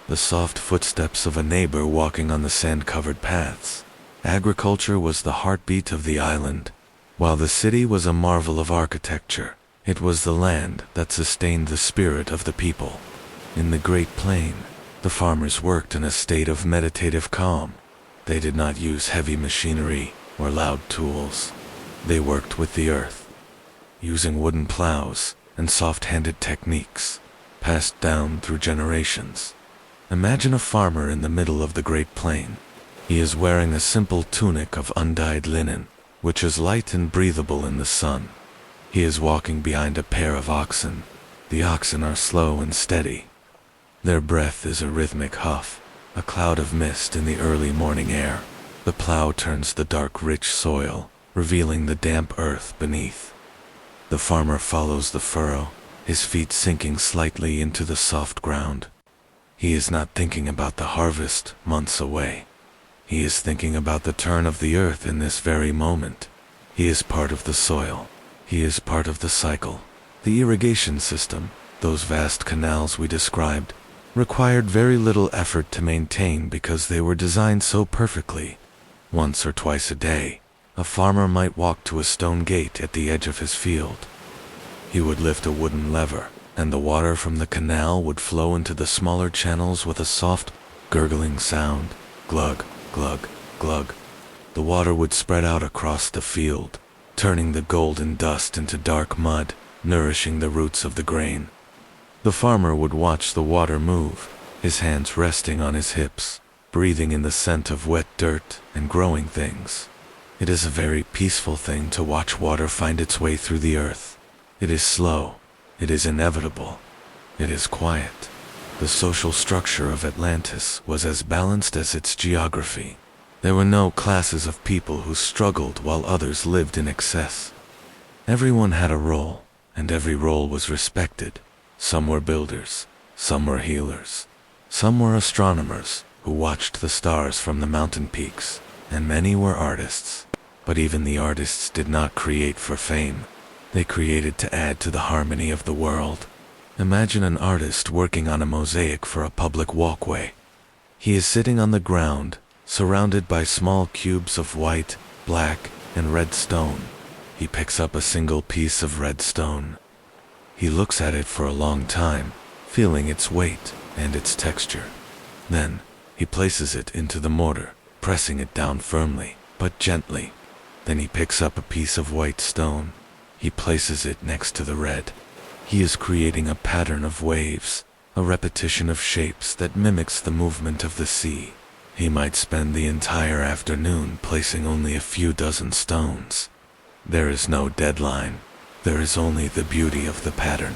the soft footsteps of a neighbor walking on the sand-covered paths. Agriculture was the heartbeat of the island. While the city was a marvel of architecture, it was the land that sustained the spirit of the people. In the Great Plain, the farmers worked in a state of meditative calm. They did not use heavy machinery or loud tools. They worked with the earth, using wooden plows and soft-handed techniques passed down through generations. Imagine a farmer in the middle of the Great Plain. He is wearing a simple tunic of undyed linen, which is light and breathable in the sun. He is walking behind a pair of oxen. The oxen are slow and steady. Their breath is a rhythmic huff, a cloud of mist in the early morning air. The plow turns the dark, rich soil, revealing the damp earth beneath. The farmer follows the furrow, his feet sinking slightly into the soft ground. He is not thinking about the harvest months away. He is thinking about the turn of the earth in this very moment. He is part of the soil. He is part of the cycle. The irrigation system, those vast canals we described, required very little effort to maintain because they were designed so perfectly. Once or twice a day, a farmer might walk to a stone gate at the edge of his field. He would lift a wooden lever, and the water from the canal would flow into the smaller channels with a soft, gurgling sound. Glug, glug, glug. The water would spread out across the field, turning the golden dust into dark mud, nourishing the roots of the grain. The farmer would watch the water move, his hands resting on his hips, breathing in the scent of wet dirt and growing things. It is a very peaceful thing to watch water find its way through the earth. It is slow. It is inevitable. It is quiet. The social structure of Atlantis was as balanced as its geography. There were no classes of people who struggled while others lived in excess. Everyone had a role, and every role was respected. Some were builders, some were healers, some were astronomers who watched the stars from the mountain peaks, and many were artists. But even the artists did not create for fame. They created to add to the harmony of the world. Imagine an artist working on a mosaic for a public walkway. He is sitting on the ground, surrounded by small cubes of white, black, and red stone. He picks up a single piece of red stone. He looks at it for a long time, feeling its weight and its texture. Then, he places it into the mortar, pressing it down firmly, but gently. Then he picks up a piece of white stone. He places it next to the red. He is creating a pattern of waves, a repetition of shapes that mimics the movement of the sea. He might spend the entire afternoon placing only a few dozen stones. There is no deadline. There is only the beauty of the pattern.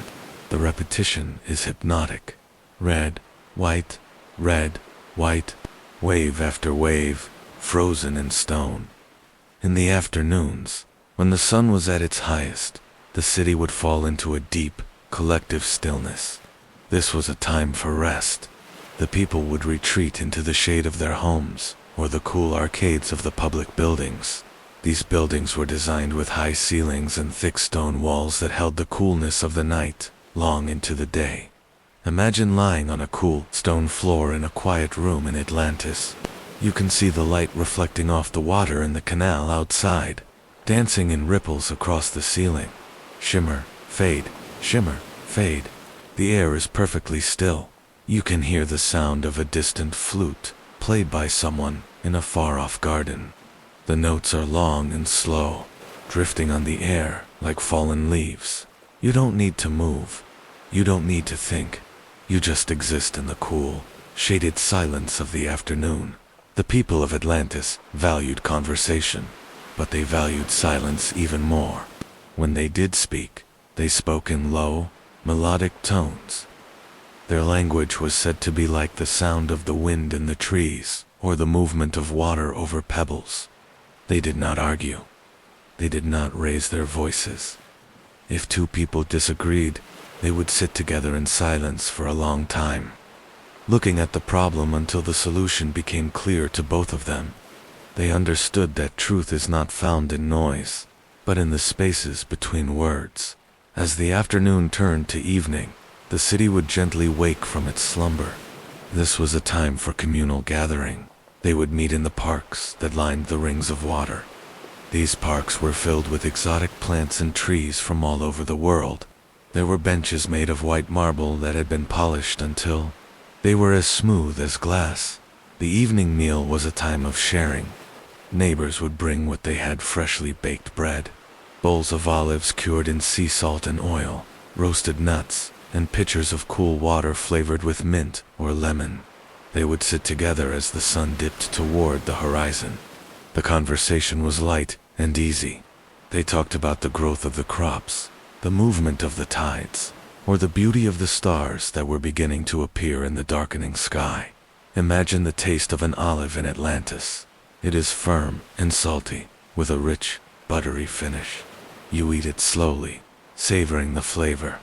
The repetition is hypnotic. Red, white, wave after wave, frozen in stone. In the afternoons, when the sun was at its highest, the city would fall into a deep, collective stillness. This was a time for rest. The people would retreat into the shade of their homes, or the cool arcades of the public buildings. These buildings were designed with high ceilings and thick stone walls that held the coolness of the night long into the day. Imagine lying on a cool stone floor in a quiet room in Atlantis. You can see the light reflecting off the water in the canal outside, dancing in ripples across the ceiling. Shimmer, fade, shimmer, fade. The air is perfectly still. You can hear the sound of a distant flute, played by someone in a far-off garden. The notes are long and slow, drifting on the air like fallen leaves. You don't need to move. You don't need to think. You just exist in the cool, shaded silence of the afternoon. The people of Atlantis valued conversation, but they valued silence even more. When they did speak, they spoke in low, melodic tones. Their language was said to be like the sound of the wind in the trees, or the movement of water over pebbles. They did not argue. They did not raise their voices. If two people disagreed, they would sit together in silence for a long time, looking at the problem until the solution became clear to both of them. They understood that truth is not found in noise, but in the spaces between words. As the afternoon turned to evening, the city would gently wake from its slumber. This was a time for communal gathering. They would meet in the parks that lined the rings of water. These parks were filled with exotic plants and trees from all over the world. There were benches made of white marble that had been polished until they were as smooth as glass. The evening meal was a time of sharing. Neighbors would bring what they had: freshly baked bread, bowls of olives cured in sea salt and oil, roasted nuts, and pitchers of cool water flavored with mint or lemon. They would sit together as the sun dipped toward the horizon. The conversation was light and easy. They talked about the growth of the crops, the movement of the tides, or the beauty of the stars that were beginning to appear in the darkening sky. Imagine the taste of an olive in Atlantis. It is firm and salty, with a rich, buttery finish. You eat it slowly, savoring the flavor.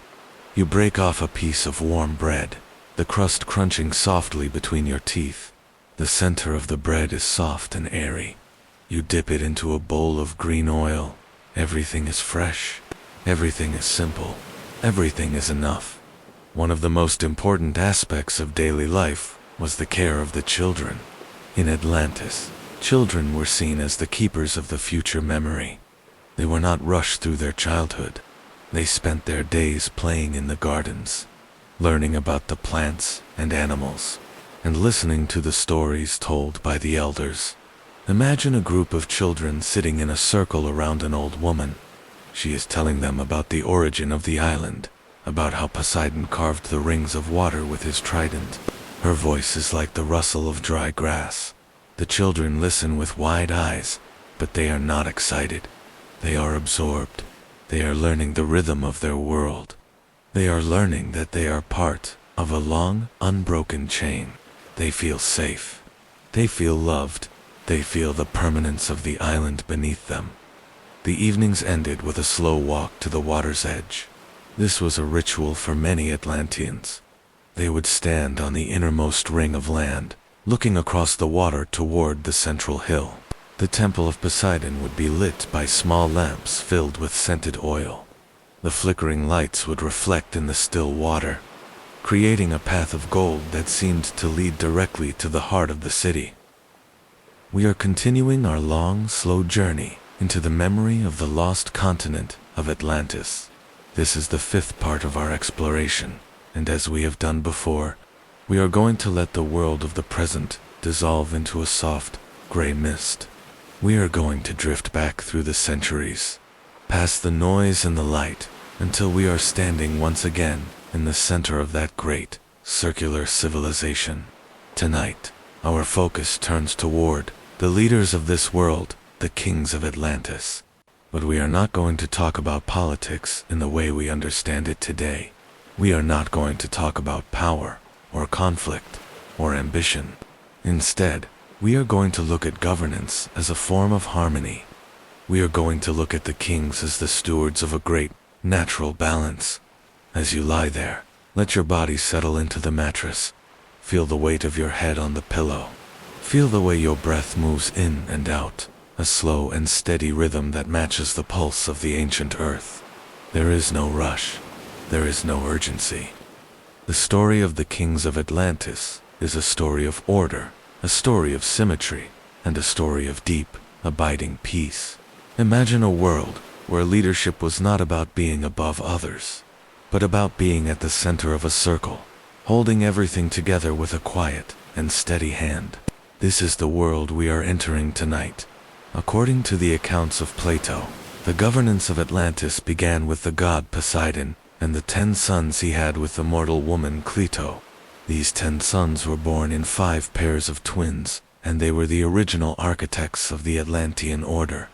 You break off a piece of warm bread, the crust crunching softly between your teeth. The center of the bread is soft and airy. You dip it into a bowl of green oil. Everything is fresh. Everything is simple. Everything is enough. One of the most important aspects of daily life was the care of the children. In Atlantis, children were seen as the keepers of the future memory. They were not rushed through their childhood. They spent their days playing in the gardens, learning about the plants and animals, and listening to the stories told by the elders. Imagine a group of children sitting in a circle around an old woman. She is telling them about the origin of the island, about how Poseidon carved the rings of water with his trident. Her voice is like the rustle of dry grass. The children listen with wide eyes, but they are not excited. They are absorbed. They are learning the rhythm of their world. They are learning that they are part of a long, unbroken chain. They feel safe. They feel loved. They feel the permanence of the island beneath them. The evenings ended with a slow walk to the water's edge. This was a ritual for many Atlanteans. They would stand on the innermost ring of land, looking across the water toward the central hill. The temple of Poseidon would be lit by small lamps filled with scented oil. The flickering lights would reflect in the still water, creating a path of gold that seemed to lead directly to the heart of the city. We are continuing our long, slow journey into the memory of the lost continent of Atlantis. This is the 5th part of our exploration, and as we have done before, we are going to let the world of the present dissolve into a soft, gray mist. We are going to drift back through the centuries, past the noise and the light, until we are standing once again in the center of that great, circular civilization. Tonight, our focus turns toward the leaders of this world, the kings of Atlantis. But we are not going to talk about politics in the way we understand it today. We are not going to talk about power, or conflict, or ambition. Instead, we are going to look at governance as a form of harmony. We are going to look at the kings as the stewards of a great, natural balance. As you lie there, let your body settle into the mattress. Feel the weight of your head on the pillow. Feel the way your breath moves in and out, a slow and steady rhythm that matches the pulse of the ancient earth. There is no rush. There is no urgency. The story of the kings of Atlantis is a story of order, a story of symmetry, and a story of deep, abiding peace. Imagine a world where leadership was not about being above others, but about being at the center of a circle, holding everything together with a quiet and steady hand. This is the world we are entering tonight. According to the accounts of Plato, the governance of Atlantis began with the god Poseidon and the 10 sons he had with the mortal woman Cleito. These 10 sons were born in 5 pairs of twins, and they were the original architects of the Atlantean order.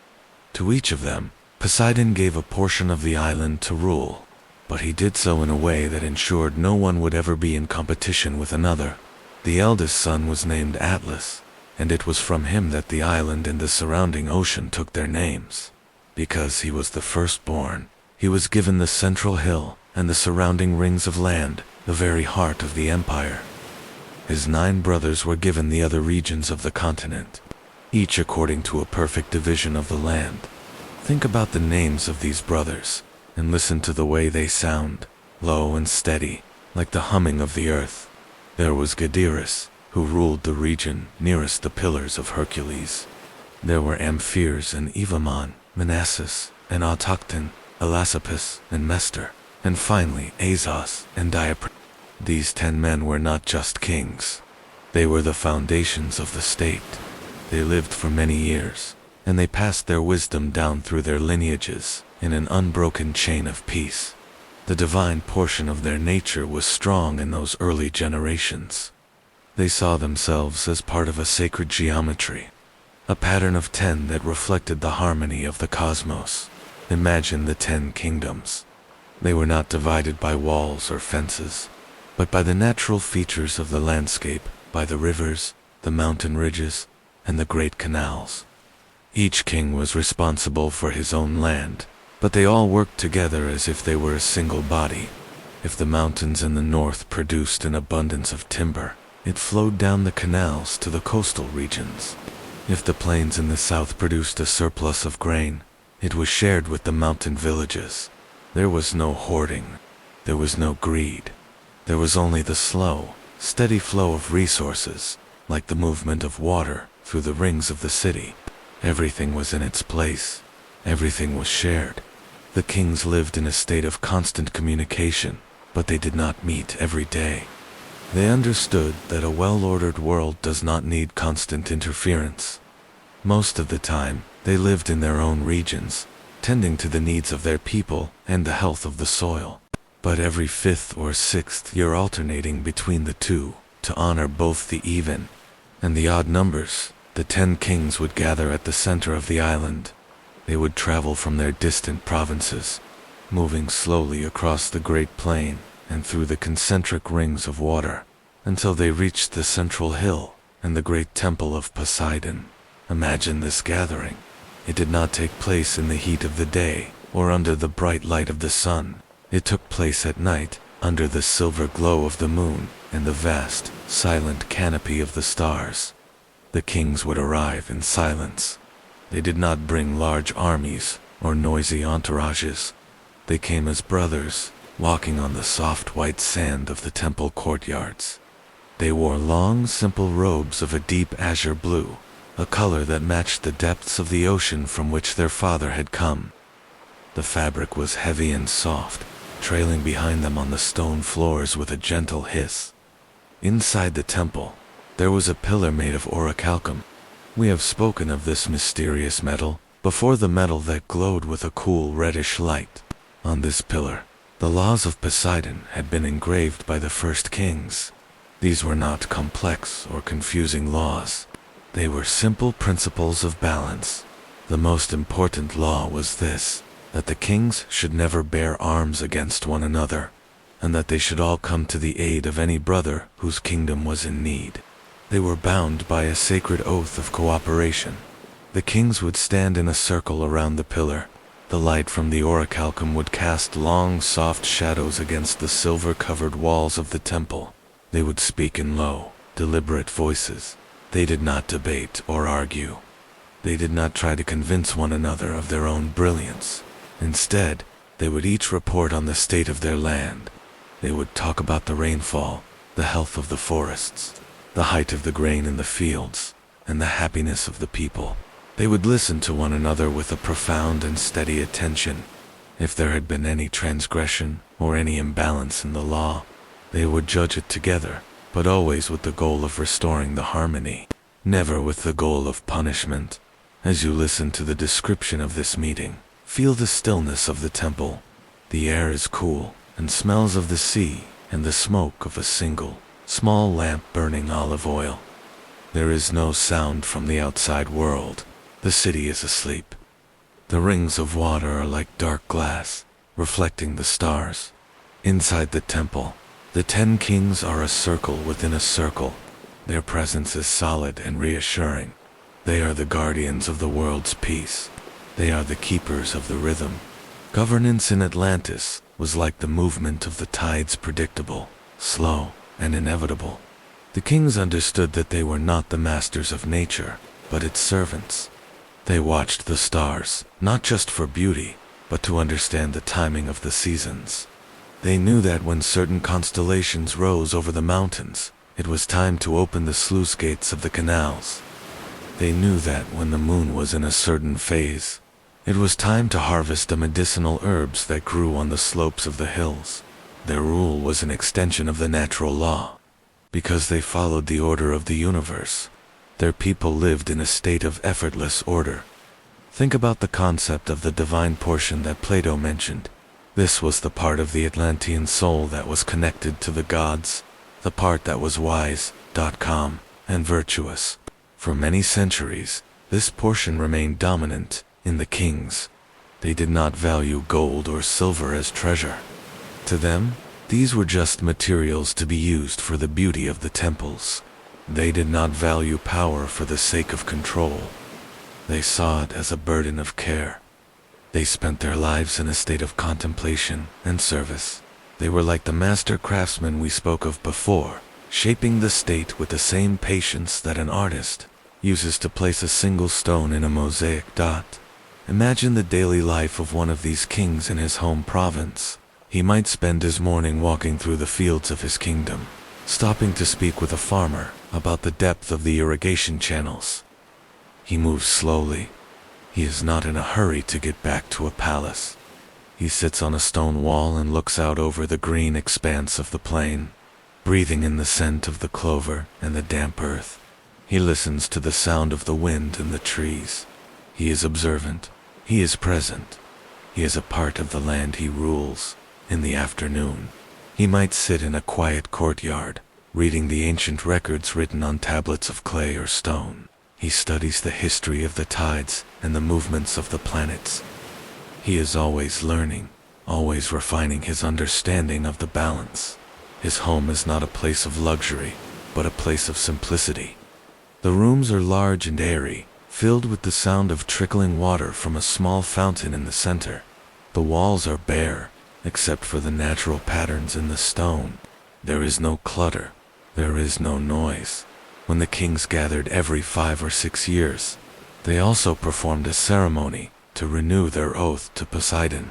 To each of them, Poseidon gave a portion of the island to rule, but he did so in a way that ensured no one would ever be in competition with another. The eldest son was named Atlas, and it was from him that the island and the surrounding ocean took their names. Because he was the firstborn, he was given the central hill and the surrounding rings of land, the very heart of the empire. His 9 brothers were given the other regions of the continent, each according to a perfect division of the land. Think about the names of these brothers, and listen to the way they sound, low and steady, like the humming of the earth. There was Gadeirus, who ruled the region nearest the Pillars of Hercules. There were Amphirs and Evamon, Manasses and Autochton, Elasippus and Mestor, and finally Azos and Diapre. These 10 men were not just kings. They were the foundations of the state. They lived for many years, and they passed their wisdom down through their lineages in an unbroken chain of peace. The divine portion of their nature was strong in those early generations. They saw themselves as part of a sacred geometry, a pattern of 10 that reflected the harmony of the cosmos. Imagine the 10 kingdoms. They were not divided by walls or fences, but by the natural features of the landscape, by the rivers, the mountain ridges, and the great canals. Each king was responsible for his own land, but they all worked together as if they were a single body. If the mountains in the north produced an abundance of timber, it flowed down the canals to the coastal regions. If the plains in the south produced a surplus of grain, it was shared with the mountain villages. There was no hoarding. There was no greed. There was only the slow, steady flow of resources, like the movement of water through the rings of the city. Everything was in its place. Everything was shared. The kings lived in a state of constant communication, but they did not meet every day. They understood that a well-ordered world does not need constant interference. Most of the time, they lived in their own regions, tending to the needs of their people and the health of the soil. But every 5th or 6th year alternating between the two, to honor both the even and the odd numbers, the 10 kings would gather at the center of the island. They would travel from their distant provinces, moving slowly across the great plain and through the concentric rings of water, until they reached the central hill and the great temple of Poseidon. Imagine this gathering. It did not take place in the heat of the day or under the bright light of the sun. It took place at night, under the silver glow of the moon and the vast, silent canopy of the stars. The kings would arrive in silence. They did not bring large armies or noisy entourages. They came as brothers, walking on the soft white sand of the temple courtyards. They wore long, simple robes of a deep azure blue, a color that matched the depths of the ocean from which their father had come. The fabric was heavy and soft, trailing behind them on the stone floors with a gentle hiss. Inside the temple, there was a pillar made of Orichalcum. We have spoken of this mysterious metal before, the metal that glowed with a cool reddish light. On this pillar, the laws of Poseidon had been engraved by the first kings. These were not complex or confusing laws. They were simple principles of balance. The most important law was this, that the kings should never bear arms against one another, and that they should all come to the aid of any brother whose kingdom was in need. They were bound by a sacred oath of cooperation. The kings would stand in a circle around the pillar. The light from the Orichalcum would cast long, soft shadows against the silver-covered walls of the temple. They would speak in low, deliberate voices. They did not debate or argue. They did not try to convince one another of their own brilliance. Instead, they would each report on the state of their land. They would talk about the rainfall, the health of the forests, the height of the grain in the fields, and the happiness of the people. They would listen to one another with a profound and steady attention. If there had been any transgression or any imbalance in the law, they would judge it together, but always with the goal of restoring the harmony, never with the goal of punishment. As you listen to the description of this meeting, feel the stillness of the temple. The air is cool, and smells of the sea and the smoke of a single, small lamp burning olive oil. There is no sound from the outside world. The city is asleep. The rings of water are like dark glass, reflecting the stars. Inside the temple, the 10 kings are a circle within a circle. Their presence is solid and reassuring. They are the guardians of the world's peace. They are the keepers of the rhythm. Governance in Atlantis was like the movement of the tides, predictable, slow, and inevitable. The kings understood that they were not the masters of nature, but its servants. They watched the stars, not just for beauty, but to understand the timing of the seasons. They knew that when certain constellations rose over the mountains, it was time to open the sluice gates of the canals. They knew that when the moon was in a certain phase, it was time to harvest the medicinal herbs that grew on the slopes of the hills. Their rule was an extension of the natural law. Because they followed the order of the universe, their people lived in a state of effortless order. Think about the concept of the divine portion that Plato mentioned. This was the part of the Atlantean soul that was connected to the gods, the part that was wise, calm, and virtuous. For many centuries, this portion remained dominant in the kings. They did not value gold or silver as treasure. To them, these were just materials to be used for the beauty of the temples. They did not value power for the sake of control. They saw it as a burden of care. They spent their lives in a state of contemplation and service. They were like the master craftsmen we spoke of before, shaping the state with the same patience that an artist uses to place a single stone in a mosaic dot. Imagine the daily life of one of these kings in his home province. He might spend his morning walking through the fields of his kingdom, stopping to speak with a farmer about the depth of the irrigation channels. He moves slowly. He is not in a hurry to get back to a palace. He sits on a stone wall and looks out over the green expanse of the plain, breathing in the scent of the clover and the damp earth. He listens to the sound of the wind in the trees. He is observant. He is present. He is a part of the land he rules. In the afternoon, he might sit in a quiet courtyard, reading the ancient records written on tablets of clay or stone. He studies the history of the tides and the movements of the planets. He is always learning, always refining his understanding of the balance. His home is not a place of luxury, but a place of simplicity. The rooms are large and airy, filled with the sound of trickling water from a small fountain in the center. The walls are bare, except for the natural patterns in the stone. There is no clutter. There is no noise. When the kings gathered every 5 or 6 years, they also performed a ceremony to renew their oath to Poseidon.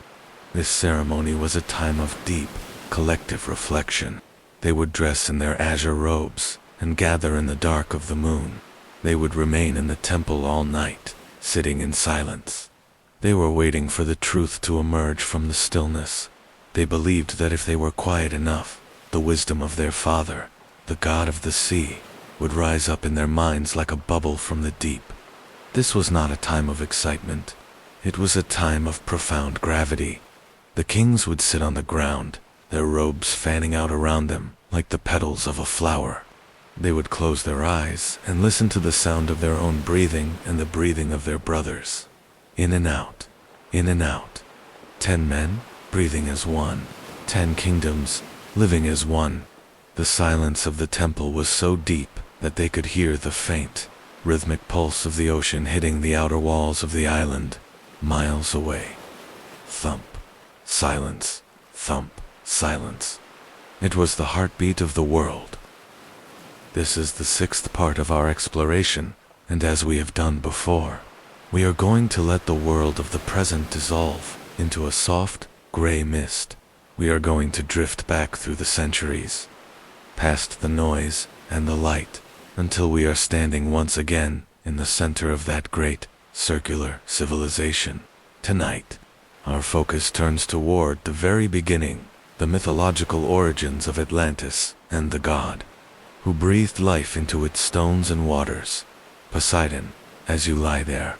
This ceremony was a time of deep, collective reflection. They would dress in their azure robes and gather in the dark of the moon. They would remain in the temple all night, sitting in silence. They were waiting for the truth to emerge from the stillness. They believed that if they were quiet enough, the wisdom of their father, the god of the sea, would rise up in their minds like a bubble from the deep. This was not a time of excitement. It was a time of profound gravity. The kings would sit on the ground, their robes fanning out around them like the petals of a flower. They would close their eyes and listen to the sound of their own breathing and the breathing of their brothers. In and out, in and out. 10 men, breathing as one. 10 kingdoms, living as one. The silence of the temple was so deep that they could hear the faint, rhythmic pulse of the ocean hitting the outer walls of the island, miles away. Thump. Silence. Thump. Silence. It was the heartbeat of the world. This is the 6th part of our exploration, and as we have done before, we are going to let the world of the present dissolve into a soft, gray mist. We are going to drift back through the centuries, past the noise and the light, until we are standing once again in the center of that great, circular civilization. Tonight, our focus turns toward the very beginning, the mythological origins of Atlantis and the god who breathed life into its stones and waters. Poseidon, as you lie there,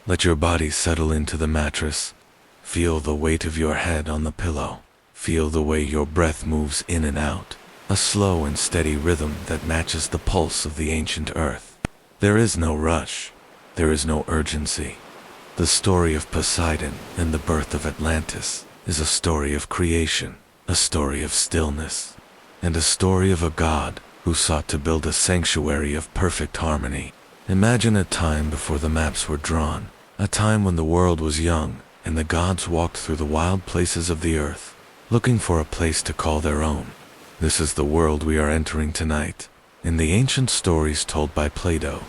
let your body settle into the mattress. Feel the weight of your head on the pillow. Feel the way your breath moves in and out, a slow and steady rhythm that matches the pulse of the ancient earth. There is no rush. There is no urgency. The story of Poseidon and the birth of Atlantis is a story of creation, a story of stillness, and a story of a god who sought to build a sanctuary of perfect harmony. Imagine a time before the maps were drawn, a time when the world was young and the gods walked through the wild places of the earth, looking for a place to call their own. This is the world we are entering tonight. In the ancient stories told by Plato,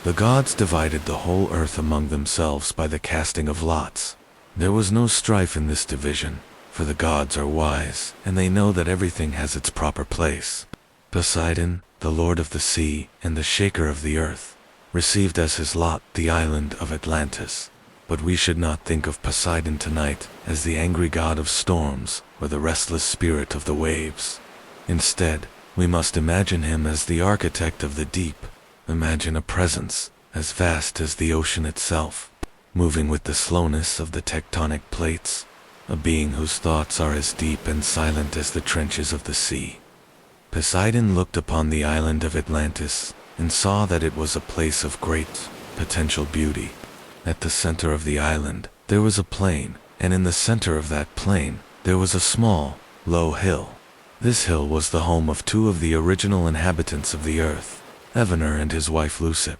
the gods divided the whole earth among themselves by the casting of lots. There was no strife in this division, for the gods are wise, and they know that everything has its proper place. Poseidon, the lord of the sea and the shaker of the earth, received as his lot the island of Atlantis. But we should not think of Poseidon tonight as the angry god of storms or the restless spirit of the waves. Instead, we must imagine him as the architect of the deep. Imagine a presence as vast as the ocean itself, moving with the slowness of the tectonic plates, a being whose thoughts are as deep and silent as the trenches of the sea. Poseidon looked upon the island of Atlantis and saw that it was a place of great potential beauty. At the center of the island, there was a plain, and in the center of that plain, there was a small, low hill. This hill was the home of 2 of the original inhabitants of the earth, Evener and his wife Leucippe.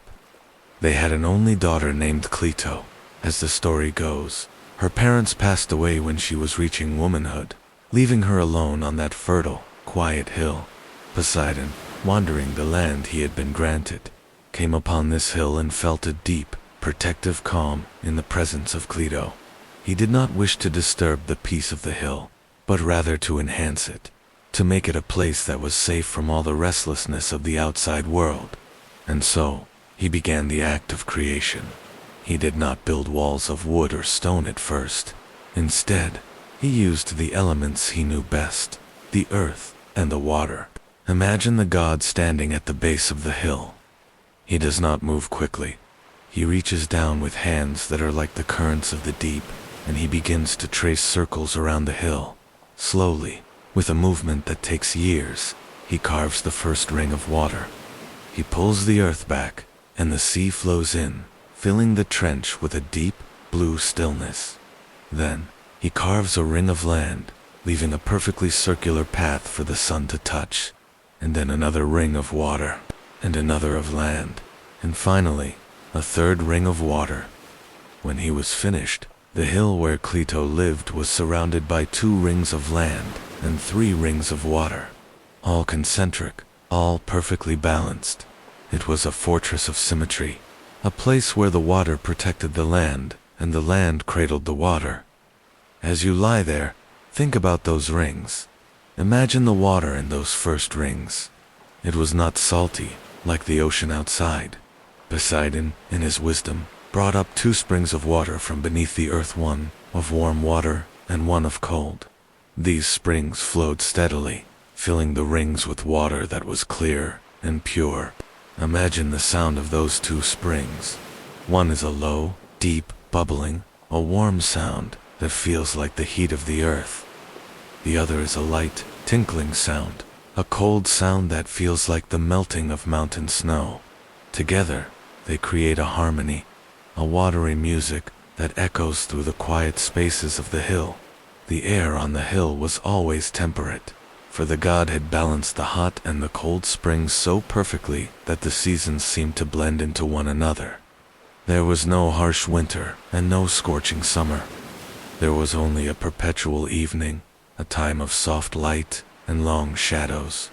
They had an only daughter named Cleito. As the story goes, her parents passed away when she was reaching womanhood, leaving her alone on that fertile, quiet hill. Poseidon, wandering the land he had been granted, came upon this hill and felt a deep, protective calm in the presence of Cleito. He did not wish to disturb the peace of the hill, but rather to enhance it, to make it a place that was safe from all the restlessness of the outside world. And so, he began the act of creation. He did not build walls of wood or stone at first. Instead, he used the elements he knew best, the earth and the water. Imagine the god standing at the base of the hill. He does not move quickly. He reaches down with hands that are like the currents of the deep, and he begins to trace circles around the hill. Slowly, with a movement that takes years, he carves the first ring of water. He pulls the earth back, and the sea flows in, filling the trench with a deep, blue stillness. Then, he carves a ring of land, leaving a perfectly circular path for the sun to touch, and then another ring of water, and another of land, and finally, a third ring of water. When he was finished, the hill where Cleito lived was surrounded by 2 rings of land and 3 rings of water, all concentric, all perfectly balanced. It was a fortress of symmetry, a place where the water protected the land and the land cradled the water. As you lie there, think about those rings. Imagine the water in those first rings. It was not salty, like the ocean outside. Poseidon, in his wisdom, brought up 2 springs of water from beneath the earth, one of warm water and one of cold. These springs flowed steadily, filling the rings with water that was clear and pure. Imagine the sound of those two springs. One is a low, deep, bubbling, a warm sound that feels like the heat of the earth. The other is a light, tinkling sound, a cold sound that feels like the melting of mountain snow. Together, they create a harmony, a watery music that echoes through the quiet spaces of the hill. The air on the hill was always temperate, for the god had balanced the hot and the cold springs so perfectly that the seasons seemed to blend into one another. There was no harsh winter and no scorching summer. There was only a perpetual evening, a time of soft light and long shadows.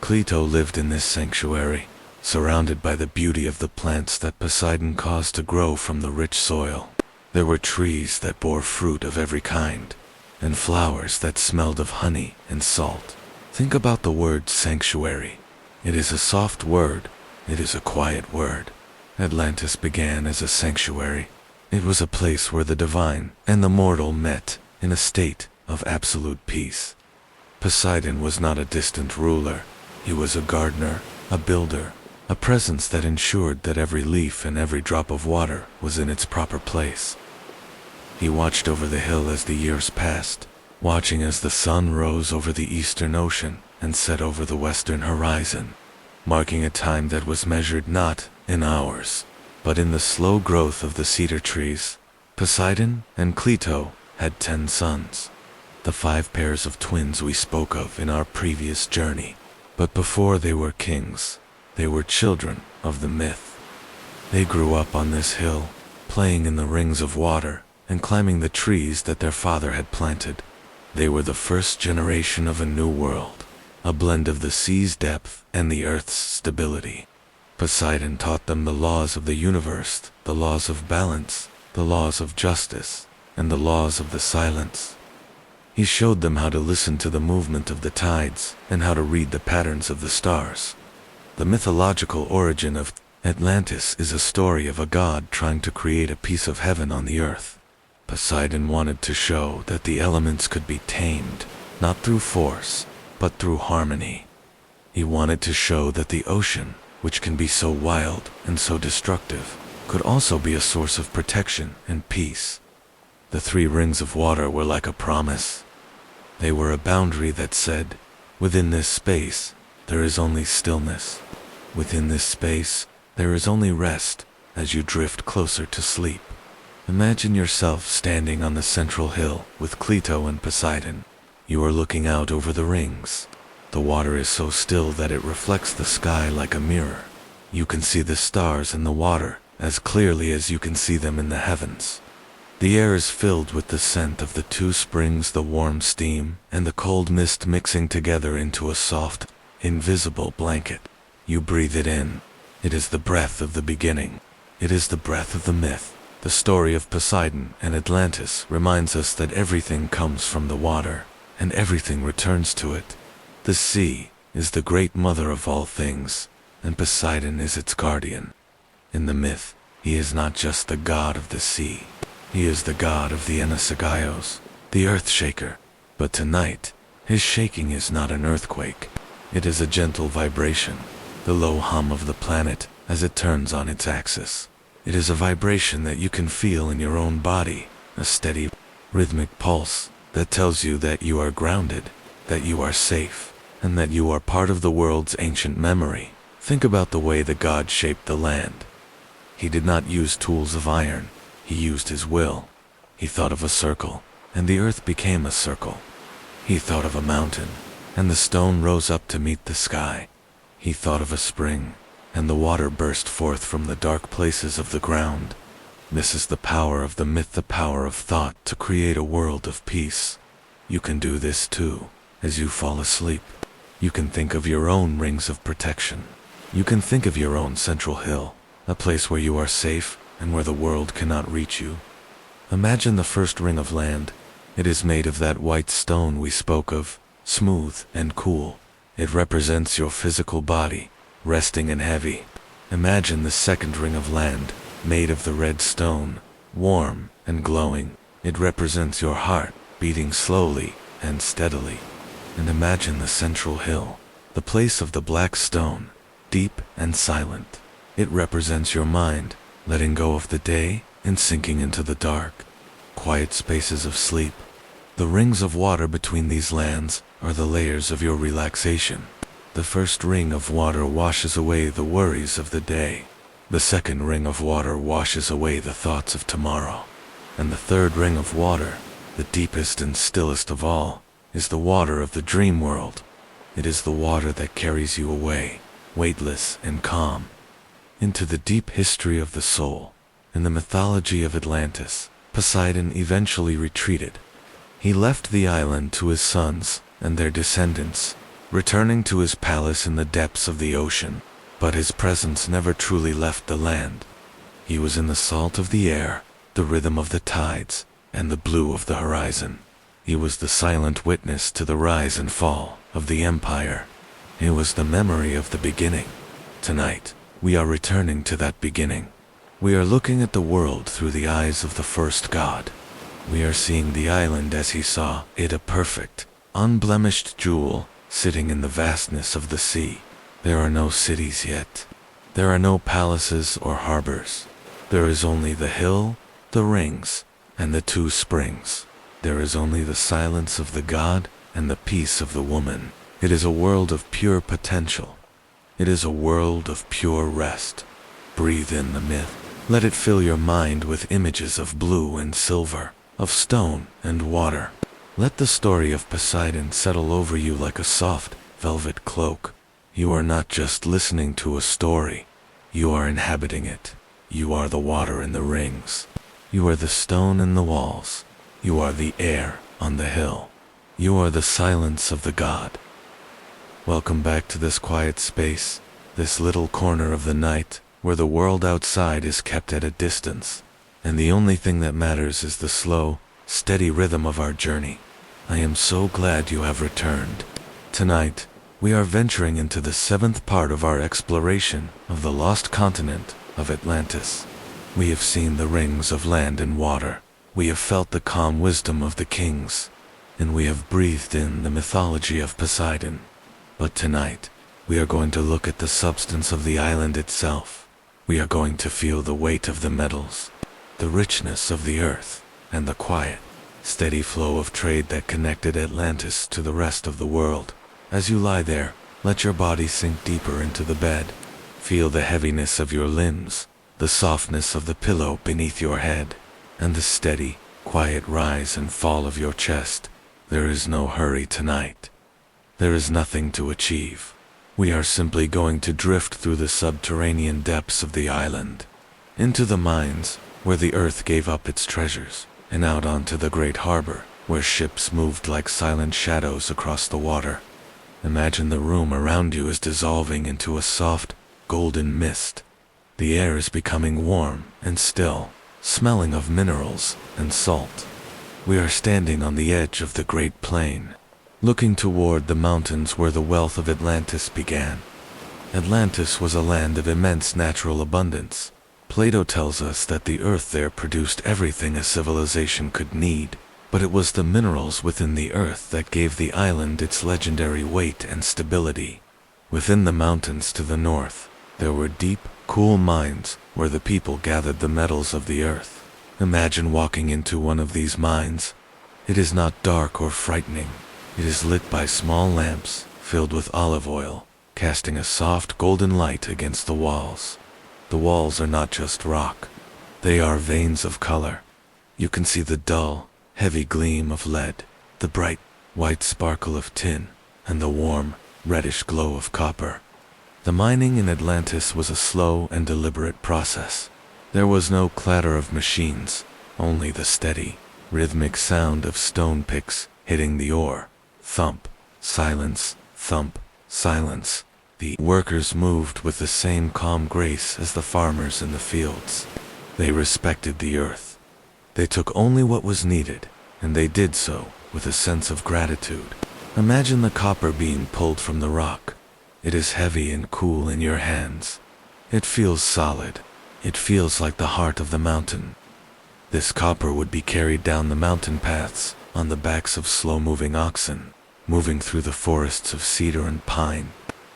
Plato lived in this sanctuary, surrounded by the beauty of the plants that Poseidon caused to grow from the rich soil. There were trees that bore fruit of every kind, and flowers that smelled of honey and salt. Think about the word sanctuary. It is a soft word. It is a quiet word. Atlantis began as a sanctuary. It was a place where the divine and the mortal met in a state of absolute peace. Poseidon was not a distant ruler. He was a gardener, a builder, a presence that ensured that every leaf and every drop of water was in its proper place. He watched over the hill as the years passed, watching as the sun rose over the eastern ocean and set over the western horizon, marking a time that was measured not in hours, but in the slow growth of the cedar trees. Poseidon and Plato had 10 sons, the 5 pairs of twins we spoke of in our previous journey. But before they were kings, they were children of the myth. They grew up on this hill, playing in the rings of water and climbing the trees that their father had planted. They were the first generation of a new world, a blend of the sea's depth and the earth's stability. Poseidon taught them the laws of the universe, the laws of balance, the laws of justice, and the laws of the silence. He showed them how to listen to the movement of the tides and how to read the patterns of the stars. The mythological origin of Atlantis is a story of a god trying to create a piece of heaven on the earth. Poseidon wanted to show that the elements could be tamed, not through force, but through harmony. He wanted to show that the ocean, which can be so wild and so destructive, could also be a source of protection and peace. The 3 rings of water were like a promise. They were a boundary that said, within this space, there is only stillness. Within this space, there is only rest as you drift closer to sleep. Imagine yourself standing on the central hill with Plato and Poseidon. You are looking out over the rings. The water is so still that it reflects the sky like a mirror. You can see the stars in the water as clearly as you can see them in the heavens. The air is filled with the scent of the 2 springs, the warm steam and the cold mist mixing together into a soft, invisible blanket. You breathe it in. It is the breath of the beginning. It is the breath of the myth. The story of Poseidon and Atlantis reminds us that everything comes from the water, and everything returns to it. The sea is the great mother of all things, and Poseidon is its guardian. In the myth, he is not just the god of the sea. He is the god of the Anasagios, the earth shaker. But tonight, his shaking is not an earthquake. It is a gentle vibration, the low hum of the planet as it turns on its axis. It is a vibration that you can feel in your own body, a steady, rhythmic pulse that tells you that you are grounded, that you are safe, and that you are part of the world's ancient memory. Think about the way the god shaped the land. He did not use tools of iron. He used his will. He thought of a circle, and the earth became a circle. He thought of a mountain, and the stone rose up to meet the sky. He thought of a spring, and the water burst forth from the dark places of the ground. This is the power of the myth, the power of thought to create a world of peace. You can do this too, as you fall asleep. You can think of your own rings of protection. You can think of your own central hill, a place where you are safe and where the world cannot reach you. Imagine the first ring of land. It is made of that white stone we spoke of, smooth and cool. It represents your physical body, resting and heavy. Imagine the second ring of land, made of the red stone, warm and glowing. It represents your heart, beating slowly and steadily. And imagine the central hill, the place of the black stone. deep and silent. It represents your mind, letting go of the day and sinking into the dark, quiet spaces of sleep. The rings of water between these lands are the layers of your relaxation. The first ring of water washes away the worries of the day. The second ring of water washes away the thoughts of tomorrow. And the third ring of water, the deepest and stillest of all, is the water of the dream world. It is the water that carries you away, weightless and calm, into the deep history of the soul. In the mythology of Atlantis, Poseidon eventually retreated. He left the island to his sons and their descendants, returning to his palace in the depths of the ocean. But his presence never truly left the land. He was in the salt of the air, the rhythm of the tides, and the blue of the horizon. He was the silent witness to the rise and fall of the empire. It was the memory of the beginning. Tonight, we are returning to that beginning. We are looking at the world through the eyes of the first god. We are seeing the island as he saw it, a perfect, unblemished jewel sitting in the vastness of the sea. There are no cities yet. There are no palaces or harbors. There is only the hill, the rings, and the two springs. There is only the silence of the god and the peace of the woman. It is a world of pure potential. It is a world of pure rest. Breathe in the myth. Let it fill your mind with images of blue and silver, of stone and water. Let the story of Poseidon settle over you like a soft, velvet cloak. You are not just listening to a story. You are inhabiting it. You are the water in the rings. You are the stone in the walls. You are the air on the hill. You are the silence of the god. Welcome back to this quiet space, this little corner of the night, where the world outside is kept at a distance, and the only thing that matters is the slow, steady rhythm of our journey. I am so glad you have returned. Tonight, we are venturing into the 7th part of our exploration of the Lost Continent of Atlantis. We have seen the rings of land and water. We have felt the calm wisdom of the kings, and we have breathed in the mythology of Poseidon. But tonight, we are going to look at the substance of the island itself. We are going to feel the weight of the metals, the richness of the earth, and the quiet, steady flow of trade that connected Atlantis to the rest of the world. As you lie there, let your body sink deeper into the bed. Feel the heaviness of your limbs, the softness of the pillow beneath your head, and the steady, quiet rise and fall of your chest. There is no hurry tonight. There is nothing to achieve. We are simply going to drift through the subterranean depths of the island, into the mines where the earth gave up its treasures, and out onto the great harbor where ships moved like silent shadows across the water. Imagine the room around you is dissolving into a soft, golden mist. The air is becoming warm and still, smelling of minerals and salt. We are standing on the edge of the Great Plain, looking toward the mountains where the wealth of Atlantis began. Atlantis was a land of immense natural abundance. Plato tells us that the earth there produced everything a civilization could need. But it was the minerals within the earth that gave the island its legendary weight and stability. Within the mountains to the north, there were deep, cool mines where the people gathered the metals of the earth. Imagine walking into one of these mines. It is not dark or frightening. It is lit by small lamps filled with olive oil, casting a soft golden light against the walls. The walls are not just rock. They are veins of color. You can see the dull, heavy gleam of lead, the bright, white sparkle of tin, and the warm, reddish glow of copper. The mining in Atlantis was a slow and deliberate process. There was no clatter of machines, only the steady, rhythmic sound of stone picks hitting the ore. Thump, silence, thump, silence. The workers moved with the same calm grace as the farmers in the fields. They respected the earth. They took only what was needed, and they did so with a sense of gratitude. Imagine the copper being pulled from the rock. It is heavy and cool in your hands. It feels solid. It feels like the heart of the mountain. This copper would be carried down the mountain paths on the backs of slow-moving oxen, moving through the forests of cedar and pine.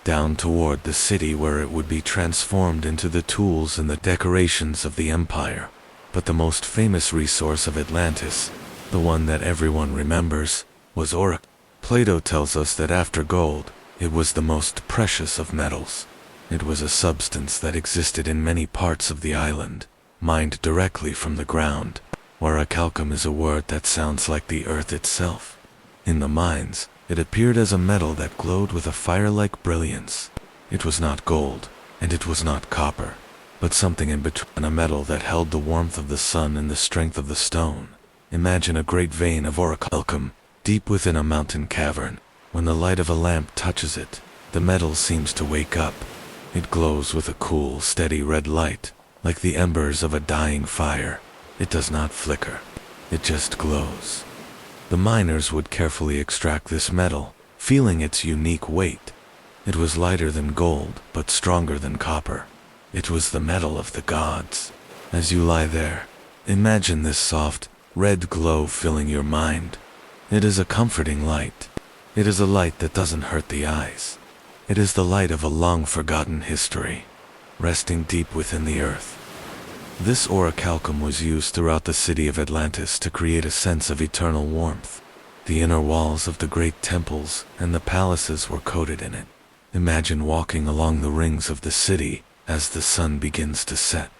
down toward the city where it would be transformed into the tools and the decorations of the empire. But the most famous resource of Atlantis, the one that everyone remembers, was Orichalcum. Plato tells us that after gold, it was the most precious of metals. It was a substance that existed in many parts of the island, mined directly from the ground. Orichalcum is a word that sounds like the earth itself. In the mines, it appeared as a metal that glowed with a fire-like brilliance. It was not gold, and it was not copper, but something in between, a metal that held the warmth of the sun and the strength of the stone. Imagine a great vein of orichalcum, deep within a mountain cavern. When the light of a lamp touches it, the metal seems to wake up. It glows with a cool, steady red light, like the embers of a dying fire. It does not flicker. It just glows. The miners would carefully extract this metal, feeling its unique weight. It was lighter than gold, but stronger than copper. It was the metal of the gods. As you lie there, imagine this soft, red glow filling your mind. It is a comforting light. It is a light that doesn't hurt the eyes. It is the light of a long-forgotten history, resting deep within the earth. This orichalcum was used throughout the city of Atlantis to create a sense of eternal warmth. The inner walls of the great temples and the palaces were coated in it. Imagine walking along the rings of the city as the sun begins to set.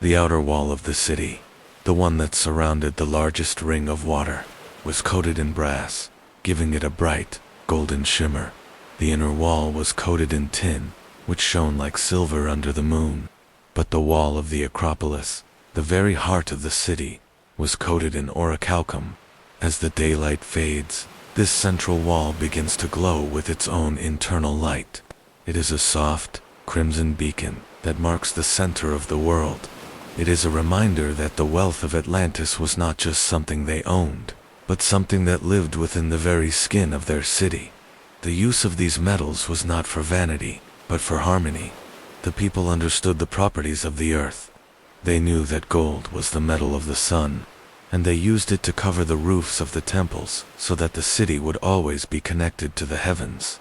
The outer wall of the city, the one that surrounded the largest ring of water, was coated in brass, giving it a bright, golden shimmer. The inner wall was coated in tin, which shone like silver under the moon. But the wall of the Acropolis, the very heart of the city, was coated in orichalcum. As the daylight fades, this central wall begins to glow with its own internal light. It is a soft, crimson beacon that marks the center of the world. It is a reminder that the wealth of Atlantis was not just something they owned, but something that lived within the very skin of their city. The use of these metals was not for vanity, but for harmony. The people understood the properties of the earth. They knew that gold was the metal of the sun, and they used it to cover the roofs of the temples so that the city would always be connected to the heavens.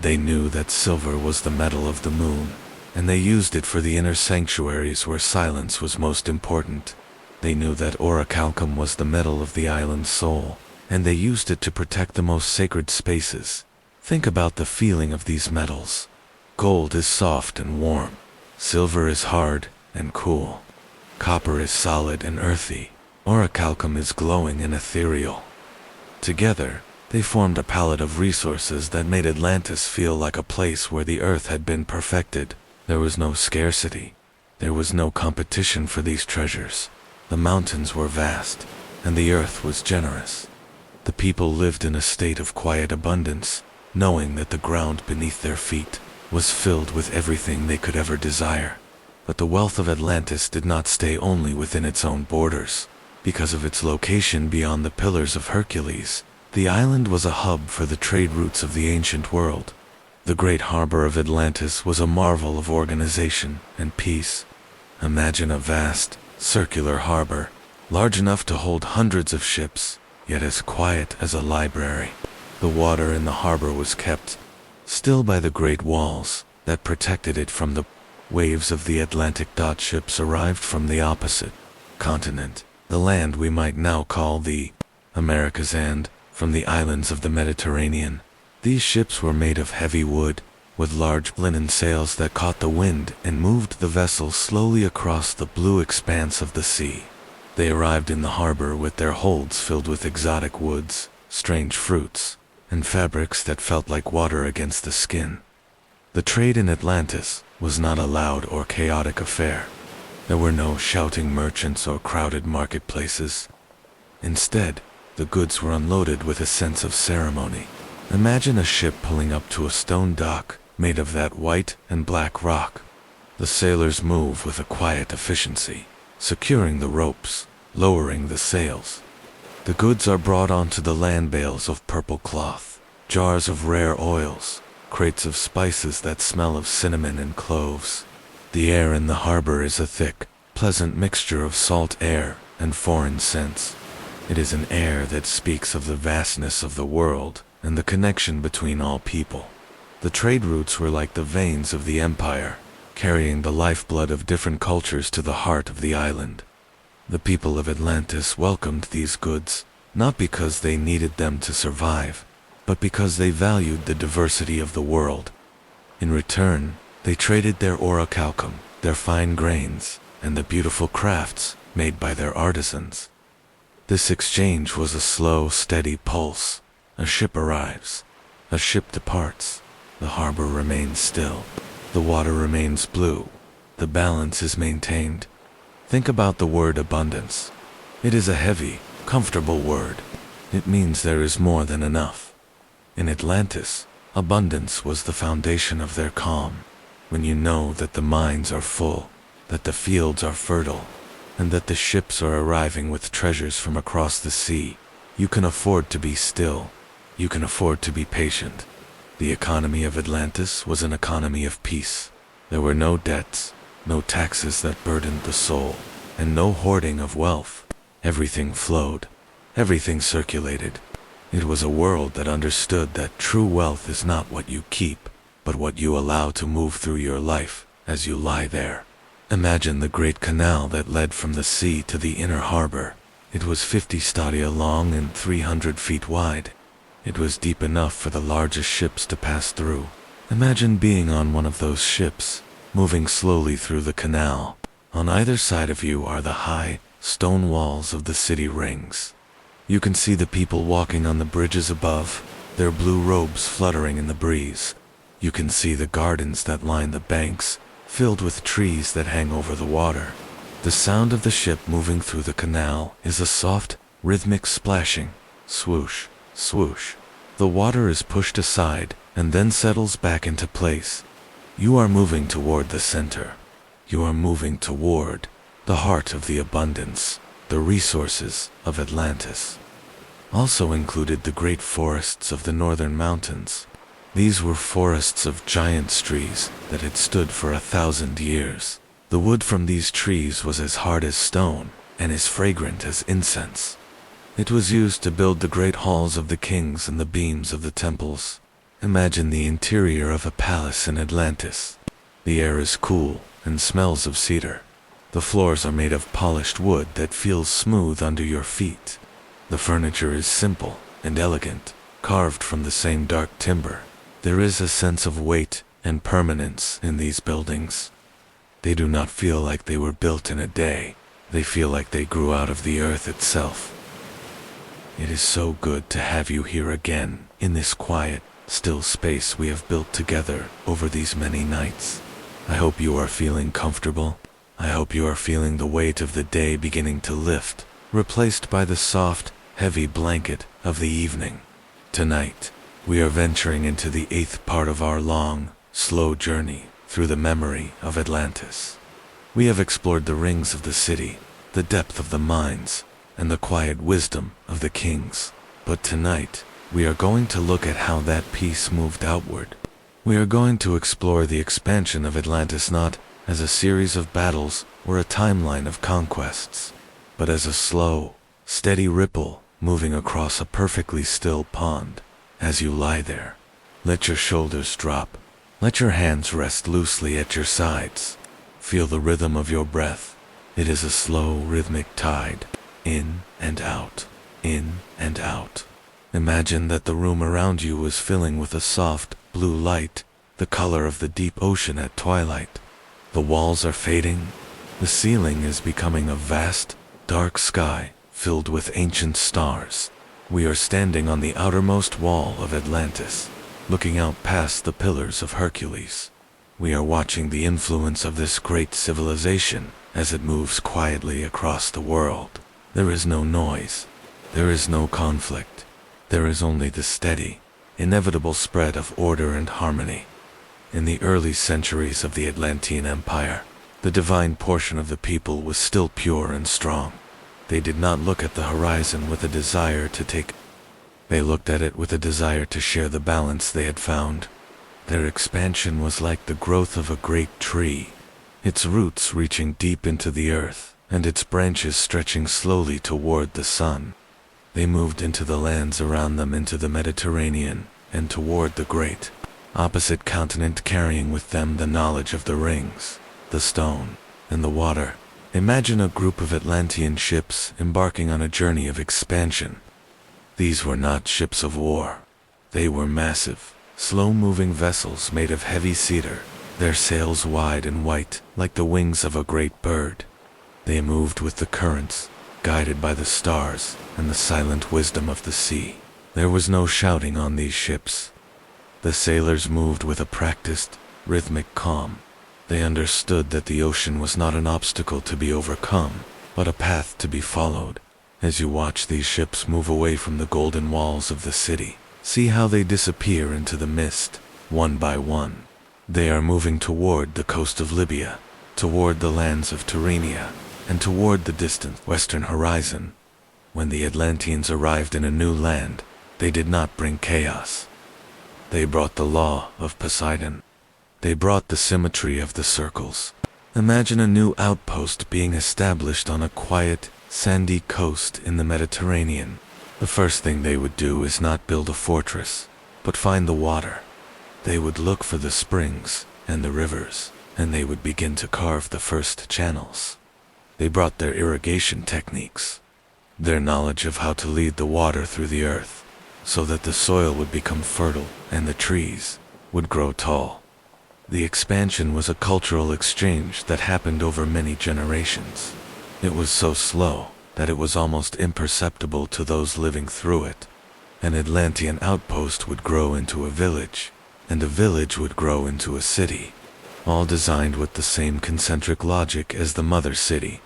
They knew that silver was the metal of the moon, and they used it for the inner sanctuaries where silence was most important. They knew that orichalcum was the metal of the island's soul, and they used it to protect the most sacred spaces. Think about the feeling of these metals. Gold is soft and warm. Silver is hard and cool. Copper is solid and earthy. Orichalcum is glowing and ethereal. Together, they formed a palette of resources that made Atlantis feel like a place where the earth had been perfected. There was no scarcity. There was no competition for these treasures. The mountains were vast, and the earth was generous. The people lived in a state of quiet abundance, knowing that the ground beneath their feet was filled with everything they could ever desire. But the wealth of Atlantis did not stay only within its own borders. Because of its location beyond the Pillars of Hercules, the island was a hub for the trade routes of the ancient world. The great harbor of Atlantis was a marvel of organization and peace. Imagine a vast, circular harbor, large enough to hold hundreds of ships, yet as quiet as a library. The water in the harbor was kept still by the great walls that protected it from the waves of the Atlantic. Ships arrived from the opposite continent, the land we might now call the Americas, and from the islands of the Mediterranean. These ships were made of heavy wood, with large linen sails that caught the wind and moved the vessel slowly across the blue expanse of the sea. They arrived in the harbor with their holds filled with exotic woods, strange fruits, and fabrics that felt like water against the skin. The trade in Atlantis was not a loud or chaotic affair. There were no shouting merchants or crowded marketplaces. Instead, the goods were unloaded with a sense of ceremony. Imagine a ship pulling up to a stone dock made of that white and black rock. The sailors move with a quiet efficiency, securing the ropes, lowering the sails. The goods are brought onto the land bales of purple cloth, jars of rare oils, crates of spices that smell of cinnamon and cloves. The air in the harbor is a thick, pleasant mixture of salt air and foreign scents. It is an air that speaks of the vastness of the world and the connection between all people. The trade routes were like the veins of the empire, carrying the lifeblood of different cultures to the heart of the island. The people of Atlantis welcomed these goods, not because they needed them to survive, but because they valued the diversity of the world. In return, they traded their Orichalcum, their fine grains, and the beautiful crafts made by their artisans. This exchange was a slow, steady pulse. A ship arrives. A ship departs. The harbor remains still. The water remains blue. The balance is maintained. Think about the word abundance. It is a heavy, comfortable word. It means there is more than enough. In Atlantis, abundance was the foundation of their calm. When you know that the mines are full, that the fields are fertile, and that the ships are arriving with treasures from across the sea, you can afford to be still. You can afford to be patient. The economy of Atlantis was an economy of peace. There were no debts, no taxes that burdened the soul, and no hoarding of wealth. Everything flowed. Everything circulated. It was a world that understood that true wealth is not what you keep, but what you allow to move through your life as you lie there. Imagine the great canal that led from the sea to the inner harbor. It was 50 stadia long and 300 feet wide. It was deep enough for the largest ships to pass through. Imagine being on one of those ships, moving slowly through the canal. On either side of you are the high, stone walls of the city rings. You can see the people walking on the bridges above, their blue robes fluttering in the breeze. You can see the gardens that line the banks, filled with trees that hang over the water. The sound of the ship moving through the canal is a soft, rhythmic splashing. Swoosh, swoosh. The water is pushed aside and then settles back into place. You are moving toward the center. You are moving toward the heart of the abundance, the resources of Atlantis. Also included the great forests of the northern mountains. These were forests of giant trees that had stood for 1,000 years. The wood from these trees was as hard as stone and as fragrant as incense. It was used to build the great halls of the kings and the beams of the temples. Imagine the interior of a palace in Atlantis. The air is cool and smells of cedar. The floors are made of polished wood that feels smooth under your feet. The furniture is simple and elegant, carved from the same dark timber. There is a sense of weight and permanence in these buildings. They do not feel like they were built in a day. They feel like they grew out of the earth itself. It is so good to have you here again, in this quiet, still space we have built together over these many nights. I hope you are feeling comfortable. I hope you are feeling the weight of the day beginning to lift, replaced by the soft, heavy blanket of the evening. Tonight, we are venturing into the 8th part of our long, slow journey through the memory of Atlantis. We have explored the rings of the city, the depth of the mines, and the quiet wisdom of the kings. But tonight, we are going to look at how that peace moved outward. We are going to explore the expansion of Atlantis not as a series of battles or a timeline of conquests, but as a slow, steady ripple moving across a perfectly still pond. As you lie there, let your shoulders drop. Let your hands rest loosely at your sides. Feel the rhythm of your breath. It is a slow, rhythmic tide. In and out, in and out. Imagine that the room around you is filling with a soft, blue light, the color of the deep ocean at twilight. The walls are fading. The ceiling is becoming a vast, dark sky filled with ancient stars. We are standing on the outermost wall of Atlantis, looking out past the pillars of Hercules. We are watching the influence of this great civilization as it moves quietly across the world. There is no noise. There is no conflict. There is only the steady, inevitable spread of order and harmony. In the early centuries of the Atlantean Empire, the divine portion of the people was still pure and strong. They did not look at the horizon with a desire to take. They looked at it with a desire to share the balance they had found. Their expansion was like the growth of a great tree, its roots reaching deep into the earth, and its branches stretching slowly toward the sun. They moved into the lands around them, into the Mediterranean, and toward the great opposite continent carrying with them the knowledge of the rings, the stone, and the water. Imagine a group of Atlantean ships embarking on a journey of expansion. These were not ships of war. They were massive, slow-moving vessels made of heavy cedar, their sails wide and white like the wings of a great bird. They moved with the currents, guided by the stars and the silent wisdom of the sea. There was no shouting on these ships. The sailors moved with a practiced, rhythmic calm. They understood that the ocean was not an obstacle to be overcome, but a path to be followed. As you watch these ships move away from the golden walls of the city, see how they disappear into the mist, one by one. They are moving toward the coast of Libya, toward the lands of Tyrrhenia, and toward the distant western horizon. When the Atlanteans arrived in a new land, they did not bring chaos. They brought the law of Poseidon. They brought the symmetry of the circles. Imagine a new outpost being established on a quiet, sandy coast in the Mediterranean. The first thing they would do is not build a fortress, but find the water. They would look for the springs and the rivers, and they would begin to carve the first channels. They brought their irrigation techniques, their knowledge of how to lead the water through the earth, so that the soil would become fertile and the trees would grow tall. The expansion was a cultural exchange that happened over many generations. It was so slow that it was almost imperceptible to those living through it. An Atlantean outpost would grow into a village, and a village would grow into a city, all designed with the same concentric logic as the mother city.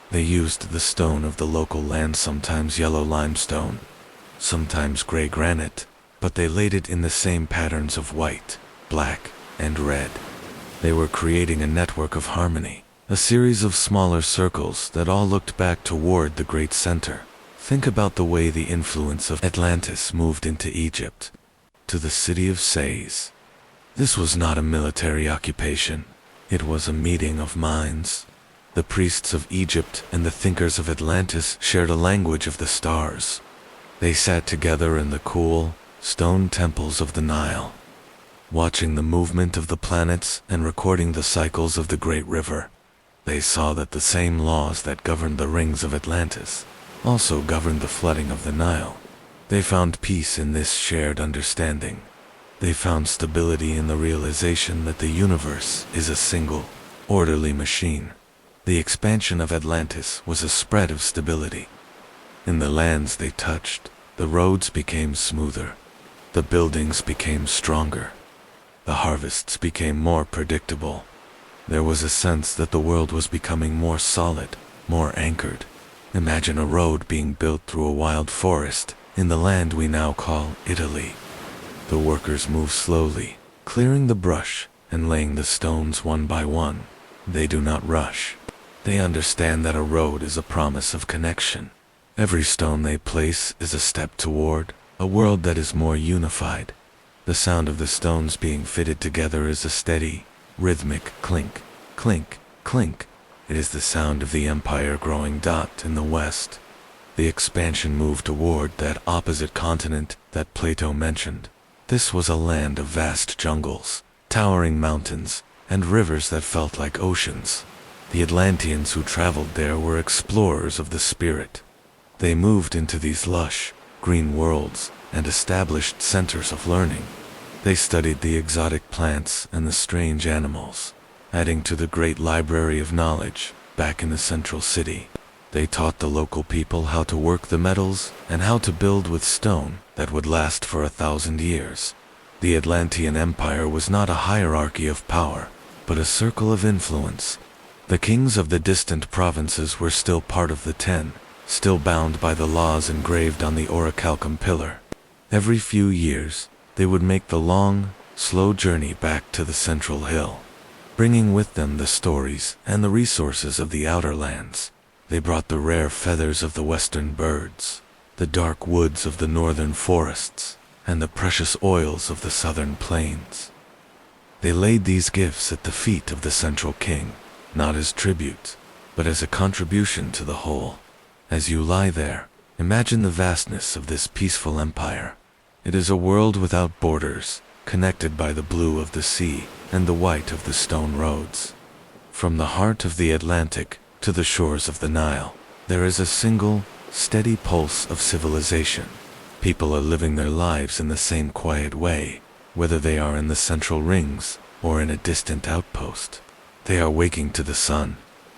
They used the stone of the local land, sometimes yellow limestone, sometimes gray granite, but they laid it in the same patterns of white, black, and red. They were creating a network of harmony, a series of smaller circles that all looked back toward the great center. Think about the way the influence of Atlantis moved into Egypt, to the city of Sais. This was not a military occupation. It was a meeting of minds. The priests of Egypt and the thinkers of Atlantis shared a language of the stars. They sat together in the cool, stone temples of the Nile, watching the movement of the planets and recording the cycles of the great river. They saw that the same laws that governed the rings of Atlantis also governed the flooding of the Nile. They found peace in this shared understanding. They found stability in the realization that the universe is a single, orderly machine. The expansion of Atlantis was a spread of stability. In the lands they touched, the roads became smoother. The buildings became stronger. The harvests became more predictable. There was a sense that the world was becoming more solid, more anchored. Imagine a road being built through a wild forest in the land we now call Italy. The workers move slowly, clearing the brush and laying the stones one by one. They do not rush. They understand that a road is a promise of connection. Every stone they place is a step toward a world that is more unified. The sound of the stones being fitted together is a steady, rhythmic clink, clink, clink. It is the sound of the empire growing dot in the west. The expansion moved toward that opposite continent that Plato mentioned. This was a land of vast jungles, towering mountains, and rivers that felt like oceans. The Atlanteans who traveled there were explorers of the spirit. They moved into these lush, green worlds and established centers of learning. They studied the exotic plants and the strange animals, adding to the great library of knowledge back in the central city. They taught the local people how to work the metals and how to build with stone that would last for 1,000 years. The Atlantean Empire was not a hierarchy of power, but a circle of influence. The kings of the distant provinces were still part of the Ten, still bound by the laws engraved on the Orichalcum pillar. Every few years, they would make the long, slow journey back to the central hill, bringing with them the stories and the resources of the outer lands. They brought the rare feathers of the western birds, the dark woods of the northern forests, and the precious oils of the southern plains. They laid these gifts at the feet of the central king, not as tribute, but as a contribution to the whole. As you lie there, imagine the vastness of this peaceful empire. It is a world without borders, connected by the blue of the sea and the white of the stone roads. From the heart of the Atlantic to the shores of the Nile, there is a single, steady pulse of civilization. People are living their lives in the same quiet way, whether they are in the central rings or in a distant outpost. They are waking to the sun,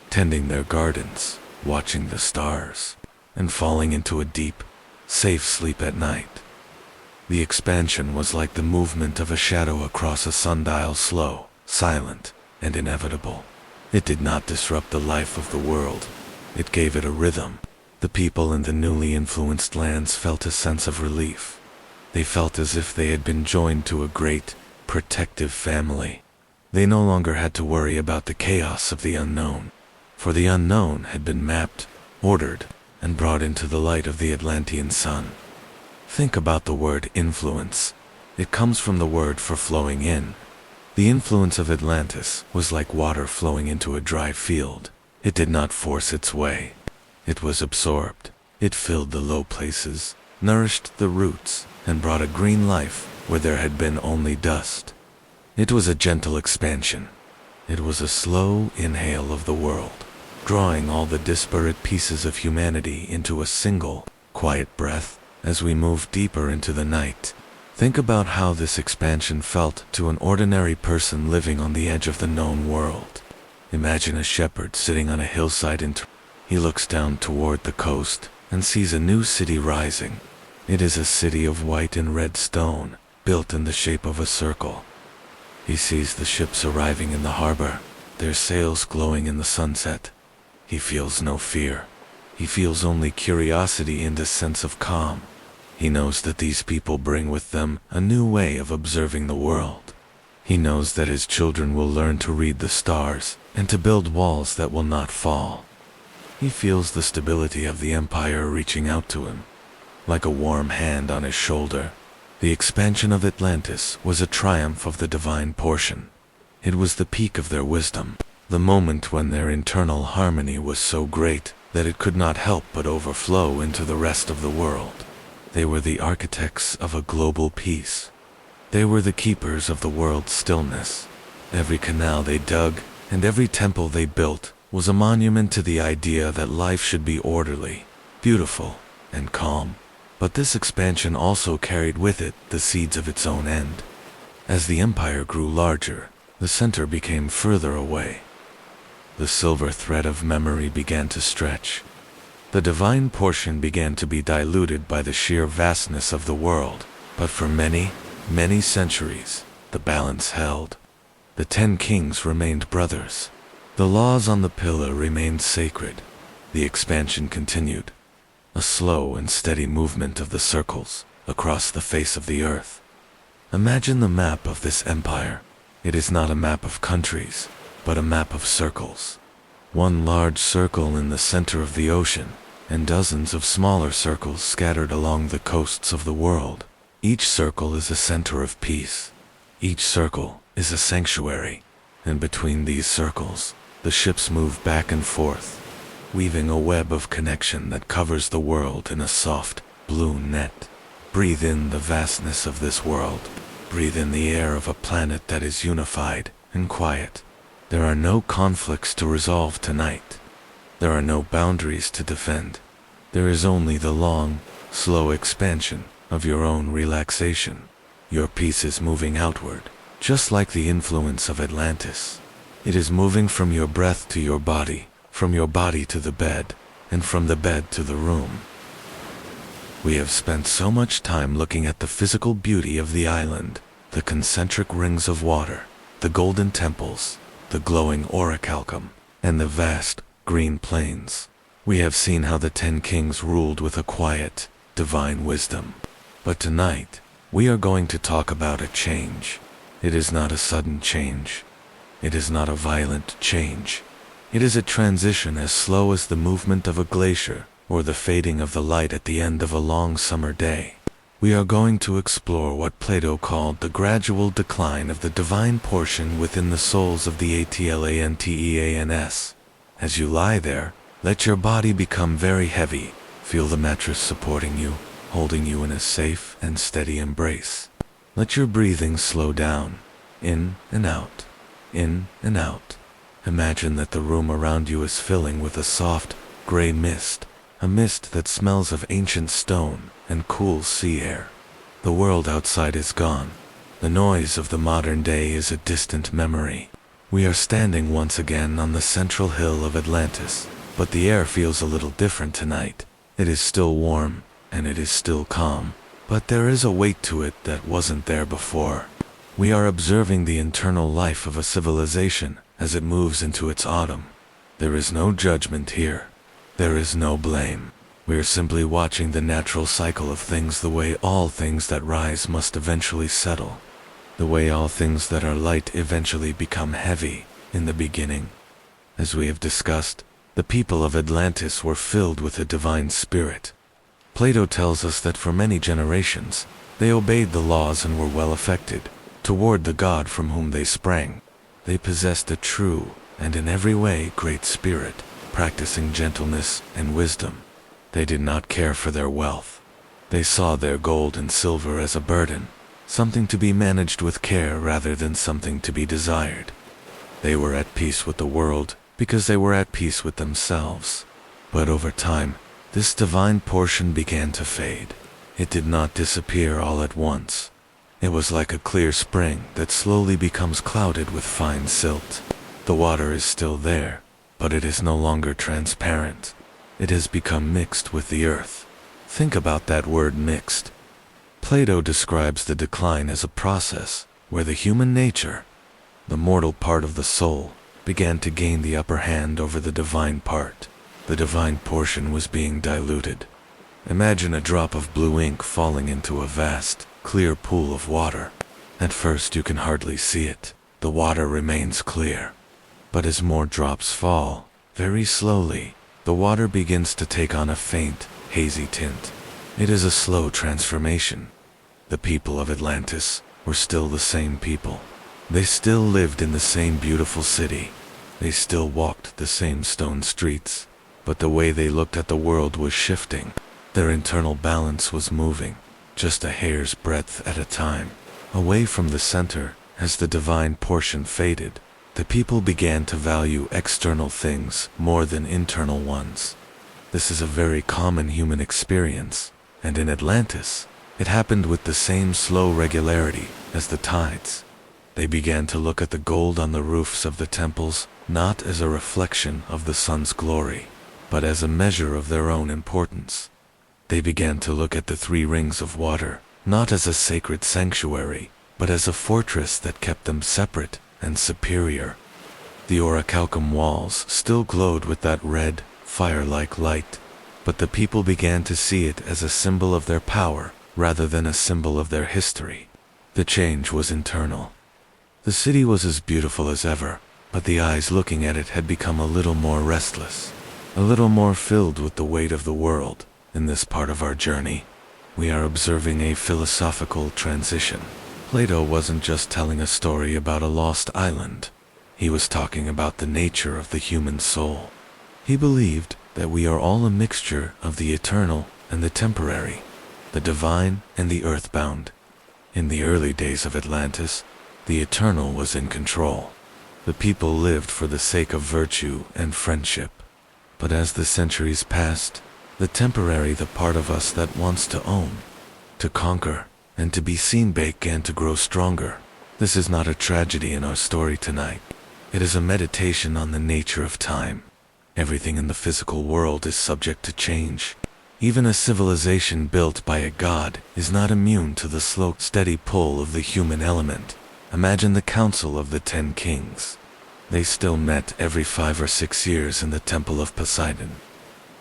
tending their gardens, watching the stars, and falling into a deep, safe sleep at night. The expansion was like the movement of a shadow across a sundial, slow, silent, and inevitable. It did not disrupt the life of the world. It gave it a rhythm. The people in the newly influenced lands felt a sense of relief. They felt as if they had been joined to a great, protective family. They no longer had to worry about the chaos of the unknown, for the unknown had been mapped, ordered, and brought into the light of the Atlantean sun. Think about the word influence. It comes from the word for flowing in. The influence of Atlantis was like water flowing into a dry field. It did not force its way. It was absorbed. It filled the low places, nourished the roots, and brought a green life where there had been only dust. It was a gentle expansion. It was a slow inhale of the world, drawing all the disparate pieces of humanity into a single, quiet breath as we moved deeper into the night. Think about how this expansion felt to an ordinary person living on the edge of the known world. Imagine a shepherd sitting on a hillside he looks down toward the coast and sees a new city rising. It is a city of white and red stone, built in the shape of a circle. He sees the ships arriving in the harbor, their sails glowing in the sunset. He feels no fear. He feels only curiosity and a sense of calm. He knows that these people bring with them a new way of observing the world. He knows that his children will learn to read the stars and to build walls that will not fall. He feels the stability of the empire reaching out to him, like a warm hand on his shoulder. The expansion of Atlantis was a triumph of the divine portion. It was the peak of their wisdom, the moment when their internal harmony was so great that it could not help but overflow into the rest of the world. They were the architects of a global peace. They were the keepers of the world's stillness. Every canal they dug and every temple they built was a monument to the idea that life should be orderly, beautiful, and calm. But this expansion also carried with it the seeds of its own end. As the empire grew larger, the center became further away. The silver thread of memory began to stretch. The divine portion began to be diluted by the sheer vastness of the world, but for many, many centuries, the balance held. The 10 kings remained brothers. The laws on the pillar remained sacred. The expansion continued, a slow and steady movement of the circles across the face of the earth. Imagine the map of this empire. It is not a map of countries, but a map of circles. One large circle in the center of the ocean, and dozens of smaller circles scattered along the coasts of the world. Each circle is a center of peace. Each circle is a sanctuary, and between these circles, the ships move back and forth, weaving a web of connection that covers the world in a soft, blue net. Breathe in the vastness of this world. Breathe in the air of a planet that is unified and quiet. There are no conflicts to resolve tonight. There are no boundaries to defend. There is only the long, slow expansion of your own relaxation. Your peace is moving outward, just like the influence of Atlantis. It is moving from your breath to your body, from your body to the bed, and from the bed to the room. We have spent so much time looking at the physical beauty of the island, the concentric rings of water, the golden temples, the glowing Orichalcum, and the vast, green plains. We have seen how the 10 kings ruled with a quiet, divine wisdom. But tonight, we are going to talk about a change. It is not a sudden change. It is not a violent change. It is a transition as slow as the movement of a glacier or the fading of the light at the end of a long summer day. We are going to explore what Plato called the gradual decline of the divine portion within the souls of the Atlanteans. As you lie there, let your body become very heavy. Feel the mattress supporting you, holding you in a safe and steady embrace. Let your breathing slow down. In and out. In and out. Imagine that the room around you is filling with a soft, gray mist, a mist that smells of ancient stone and cool sea air. The world outside is gone. The noise of the modern day is a distant memory. We are standing once again on the central hill of Atlantis, but the air feels a little different tonight. It is still warm, and it is still calm, but there is a weight to it that wasn't there before. We are observing the internal life of a civilization as it moves into its autumn. There is no judgment here. There is no blame. We are simply watching the natural cycle of things, the way all things that rise must eventually settle. The way all things that are light eventually become heavy in the beginning. As we have discussed, the people of Atlantis were filled with a divine spirit. Plato tells us that for many generations, they obeyed the laws and were well affected toward the god from whom they sprang. They possessed a true, and in every way great spirit, practicing gentleness and wisdom. They did not care for their wealth. They saw their gold and silver as a burden, something to be managed with care rather than something to be desired. They were at peace with the world because they were at peace with themselves. But over time, this divine portion began to fade. It did not disappear all at once. It was like a clear spring that slowly becomes clouded with fine silt. The water is still there, but it is no longer transparent. It has become mixed with the earth. Think about that word mixed. Plato describes the decline as a process where the human nature, the mortal part of the soul, began to gain the upper hand over the divine part. The divine portion was being diluted. Imagine a drop of blue ink falling into a vast, clear pool of water. At first you can hardly see it. The water remains clear. But as more drops fall, very slowly, the water begins to take on a faint, hazy tint. It is a slow transformation. The people of Atlantis were still the same people. They still lived in the same beautiful city. They still walked the same stone streets. But the way they looked at the world was shifting. Their internal balance was moving, just a hair's breadth at a time, away from the center. As the divine portion faded, the people began to value external things more than internal ones. This is a very common human experience, and in Atlantis, it happened with the same slow regularity as the tides. They began to look at the gold on the roofs of the temples not as a reflection of the sun's glory, but as a measure of their own importance. They began to look at the 3 rings of water not as a sacred sanctuary, but as a fortress that kept them separate and superior. The Orichalcum walls still glowed with that red, fire-like light, but the people began to see it as a symbol of their power rather than a symbol of their history. The change was internal. The city was as beautiful as ever, but the eyes looking at it had become a little more restless, a little more filled with the weight of the world. In this part of our journey, we are observing a philosophical transition. Plato wasn't just telling a story about a lost island. He was talking about the nature of the human soul. He believed that we are all a mixture of the eternal and the temporary, the divine and the earthbound. In the early days of Atlantis, the eternal was in control. The people lived for the sake of virtue and friendship. But as the centuries passed, the temporary, the part of us that wants to own, to conquer, and to be seen, began to grow stronger. This is not a tragedy in our story tonight. It is a meditation on the nature of time. Everything in the physical world is subject to change. Even a civilization built by a god is not immune to the slow, steady pull of the human element. Imagine the Council of the 10 Kings. They still met every 5 or 6 years in the Temple of Poseidon.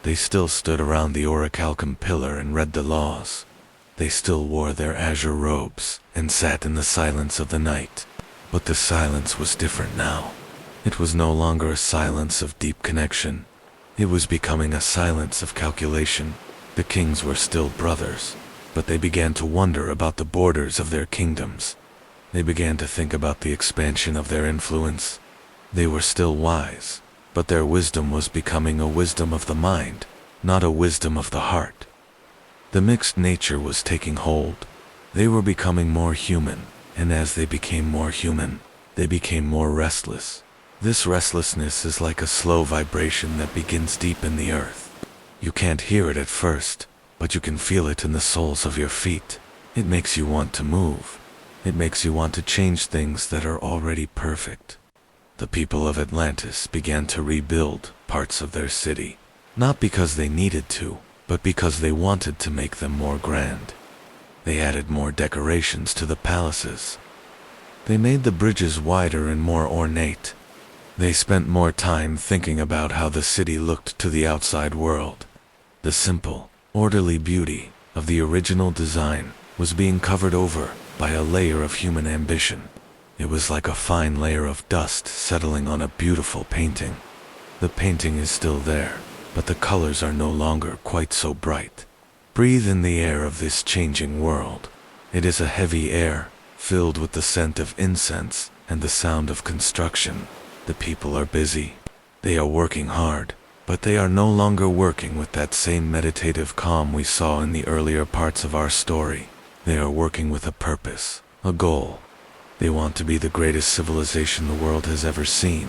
They still stood around the Orichalcum pillar and read the laws. They still wore their azure robes and sat in the silence of the night. But the silence was different now. It was no longer a silence of deep connection. It was becoming a silence of calculation. The kings were still brothers, but they began to wonder about the borders of their kingdoms. They began to think about the expansion of their influence. They were still wise, but their wisdom was becoming a wisdom of the mind, not a wisdom of the heart. The mixed nature was taking hold. They were becoming more human, and as they became more human, they became more restless. This restlessness is like a slow vibration that begins deep in the earth. You can't hear it at first, but you can feel it in the soles of your feet. It makes you want to move. It makes you want to change things that are already perfect. The people of Atlantis began to rebuild parts of their city, not because they needed to, but because they wanted to make them more grand. They added more decorations to the palaces. They made the bridges wider and more ornate. They spent more time thinking about how the city looked to the outside world. The simple, orderly beauty of the original design was being covered over by a layer of human ambition. It was like a fine layer of dust settling on a beautiful painting. The painting is still there, but the colors are no longer quite so bright. Breathe in the air of this changing world. It is a heavy air, filled with the scent of incense and the sound of construction. The people are busy. They are working hard, but they are no longer working with that same meditative calm we saw in the earlier parts of our story. They are working with a purpose, a goal. They want to be the greatest civilization the world has ever seen.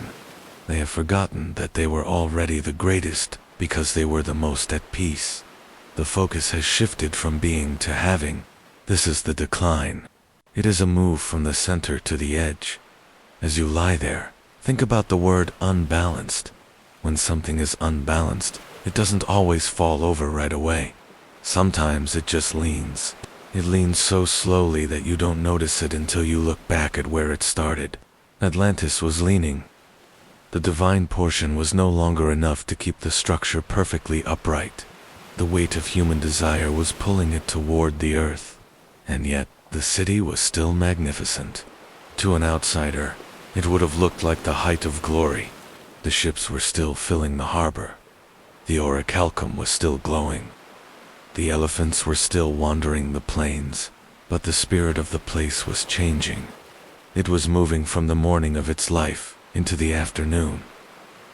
They have forgotten that they were already the greatest because they were the most at peace. The focus has shifted from being to having. This is the decline. It is a move from the center to the edge. As you lie there, think about the word unbalanced. When something is unbalanced, it doesn't always fall over right away. Sometimes it just leans. It leans so slowly that you don't notice it until you look back at where it started. Atlantis was leaning. The divine portion was no longer enough to keep the structure perfectly upright. The weight of human desire was pulling it toward the earth. And yet, the city was still magnificent. To an outsider, it would have looked like the height of glory. The ships were still filling the harbor. The Orichalcum was still glowing. The elephants were still wandering the plains, but the spirit of the place was changing. It was moving from the morning of its life into the afternoon.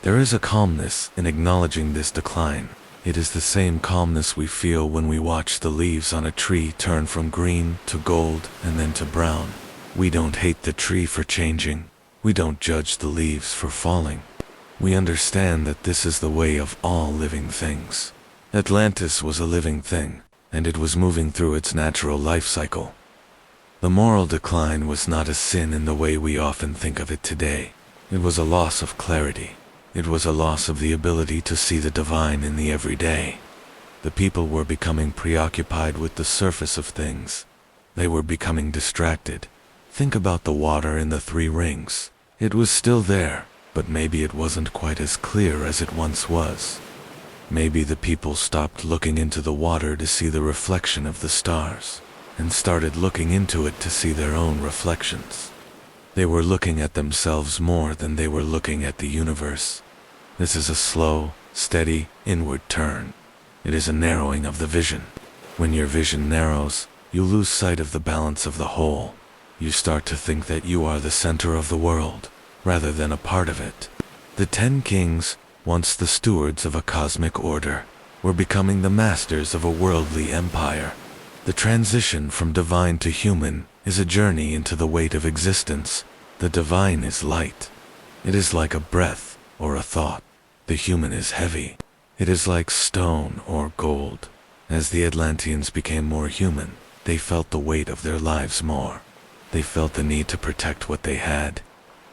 There is a calmness in acknowledging this decline. It is the same calmness we feel when we watch the leaves on a tree turn from green to gold and then to brown. We don't hate the tree for changing. We don't judge the leaves for falling. We understand that this is the way of all living things. Atlantis was a living thing, and it was moving through its natural life cycle. The moral decline was not a sin in the way we often think of it today. It was a loss of clarity. It was a loss of the ability to see the divine in the everyday. The people were becoming preoccupied with the surface of things. They were becoming distracted. Think about the water in the three rings. It was still there, but maybe it wasn't quite as clear as it once was. Maybe the people stopped looking into the water to see the reflection of the stars, and started looking into it to see their own reflections. They were looking at themselves more than they were looking at the universe. This is a slow, steady, inward turn. It is a narrowing of the vision. When your vision narrows, you lose sight of the balance of the whole. You start to think that you are the center of the world, rather than a part of it. The 10 kings, once the stewards of a cosmic order, were becoming the masters of a worldly empire. The transition from divine to human is a journey into the weight of existence. The divine is light. It is like a breath or a thought. The human is heavy. It is like stone or gold. As the Atlanteans became more human, they felt the weight of their lives more. They felt the need to protect what they had.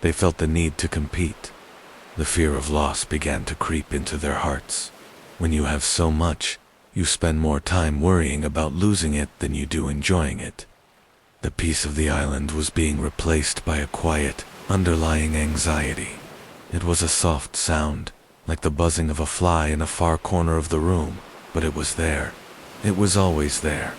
They felt the need to compete. The fear of loss began to creep into their hearts. When you have so much, you spend more time worrying about losing it than you do enjoying it. The peace of the island was being replaced by a quiet, underlying anxiety. It was a soft sound, like the buzzing of a fly in a far corner of the room, but it was there. It was always there.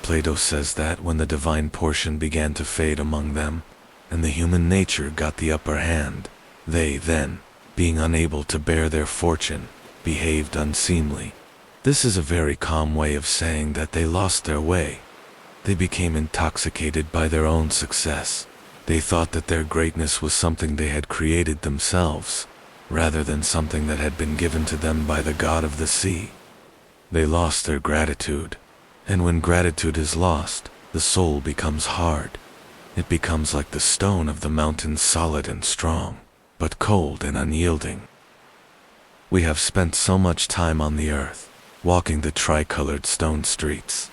Plato says that when the divine portion began to fade among them, and the human nature got the upper hand, they then, being unable to bear their fortune, behaved unseemly. This is a very calm way of saying that they lost their way. They became intoxicated by their own success. They thought that their greatness was something they had created themselves, rather than something that had been given to them by the god of the sea. They lost their gratitude, and when gratitude is lost, the soul becomes hard. It becomes like the stone of the mountains, solid and strong, but cold and unyielding. We have spent so much time on the earth, walking the tricolored stone streets,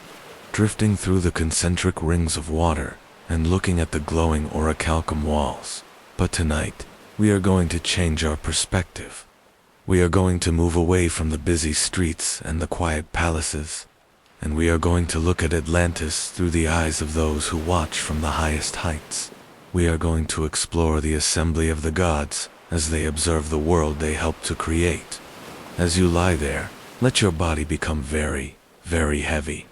drifting through the concentric rings of water, and looking at the glowing Orichalcum walls. But tonight, we are going to change our perspective. We are going to move away from the busy streets and the quiet palaces, and we are going to look at Atlantis through the eyes of those who watch from the highest heights. We are going to explore the assembly of the gods as they observe the world they helped to create. As you lie there, let your body become very, very heavy.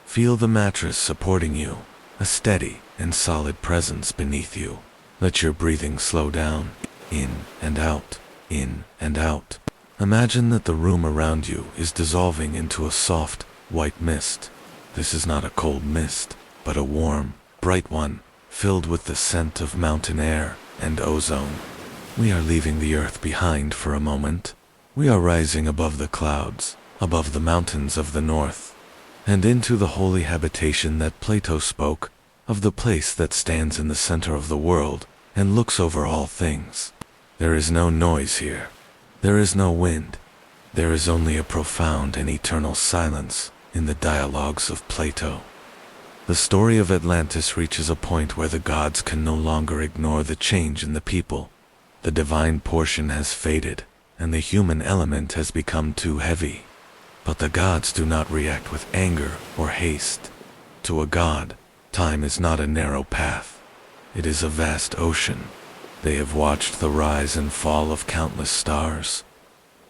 Feel the mattress supporting you, a steady and solid presence beneath you. Let your breathing slow down, in and out, in and out. Imagine that the room around you is dissolving into a soft, white mist. This is not a cold mist, but a warm, bright one, filled with the scent of mountain air and ozone. We are leaving the earth behind for a moment. We are rising above the clouds, above the mountains of the north, and into the holy habitation that Plato spoke of, the place that stands in the center of the world and looks over all things. There is no noise here. There is no wind. There is only a profound and eternal silence in the dialogues of Plato. The story of Atlantis reaches a point where the gods can no longer ignore the change in the people. The divine portion has faded, and the human element has become too heavy. But the gods do not react with anger or haste. To a god, time is not a narrow path. It is a vast ocean. They have watched the rise and fall of countless stars.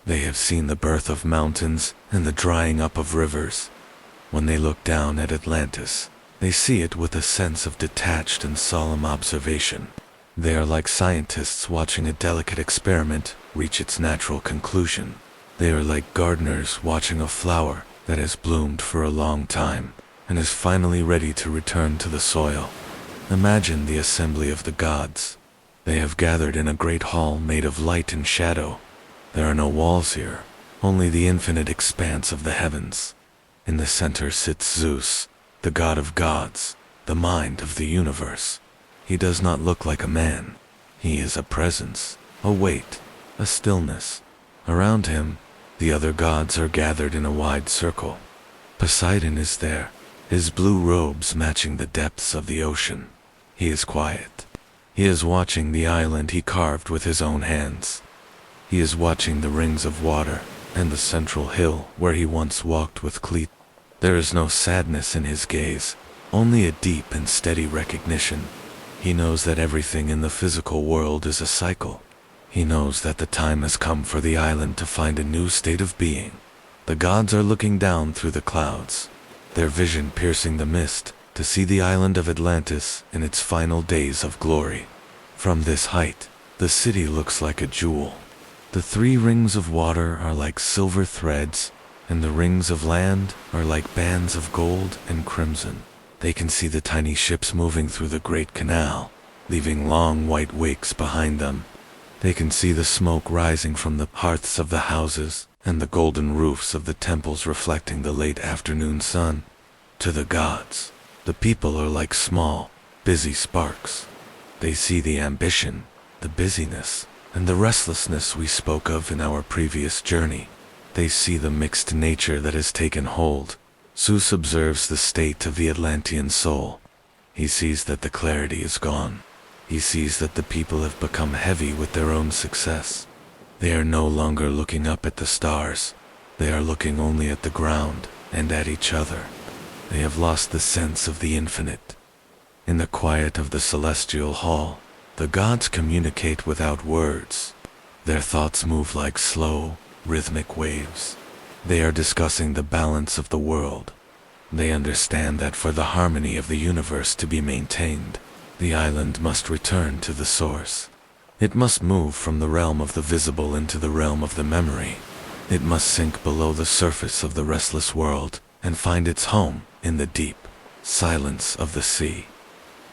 They have seen the birth of mountains and the drying up of rivers. When they look down at Atlantis, they see it with a sense of detached and solemn observation. They are like scientists watching a delicate experiment reach its natural conclusion. They are like gardeners watching a flower that has bloomed for a long time and is finally ready to return to the soil. Imagine the assembly of the gods. They have gathered in a great hall made of light and shadow. There are no walls here, only the infinite expanse of the heavens. In the center sits Zeus, the god of gods, the mind of the universe. He does not look like a man. He is a presence, a weight, a stillness. Around him, the other gods are gathered in a wide circle. Poseidon is there, his blue robes matching the depths of the ocean. He is quiet. He is watching the island he carved with his own hands. He is watching the rings of water and the central hill where he once walked with Cleat. There is no sadness in his gaze, only a deep and steady recognition. He knows that everything in the physical world is a cycle. He knows that the time has come for the island to find a new state of being. The gods are looking down through the clouds, their vision piercing the mist, to see the island of Atlantis in its final days of glory. From this height, the city looks like a jewel. The 3 rings of water are like silver threads, and the rings of land are like bands of gold and crimson. They can see the tiny ships moving through the great canal, leaving long white wakes behind them. They can see the smoke rising from the hearths of the houses and the golden roofs of the temples reflecting the late afternoon sun. To the gods, the people are like small, busy sparks. They see the ambition, the busyness, and the restlessness we spoke of in our previous journey. They see the mixed nature that has taken hold. Zeus observes the state of the Atlantean soul. He sees that the clarity is gone. He sees that the people have become heavy with their own success. They are no longer looking up at the stars. They are looking only at the ground and at each other. They have lost the sense of the infinite. In the quiet of the celestial hall, the gods communicate without words. Their thoughts move like slow, rhythmic waves. They are discussing the balance of the world. They understand that for the harmony of the universe to be maintained, the island must return to the source. It must move from the realm of the visible into the realm of the memory. It must sink below the surface of the restless world and find its home in the deep silence of the sea.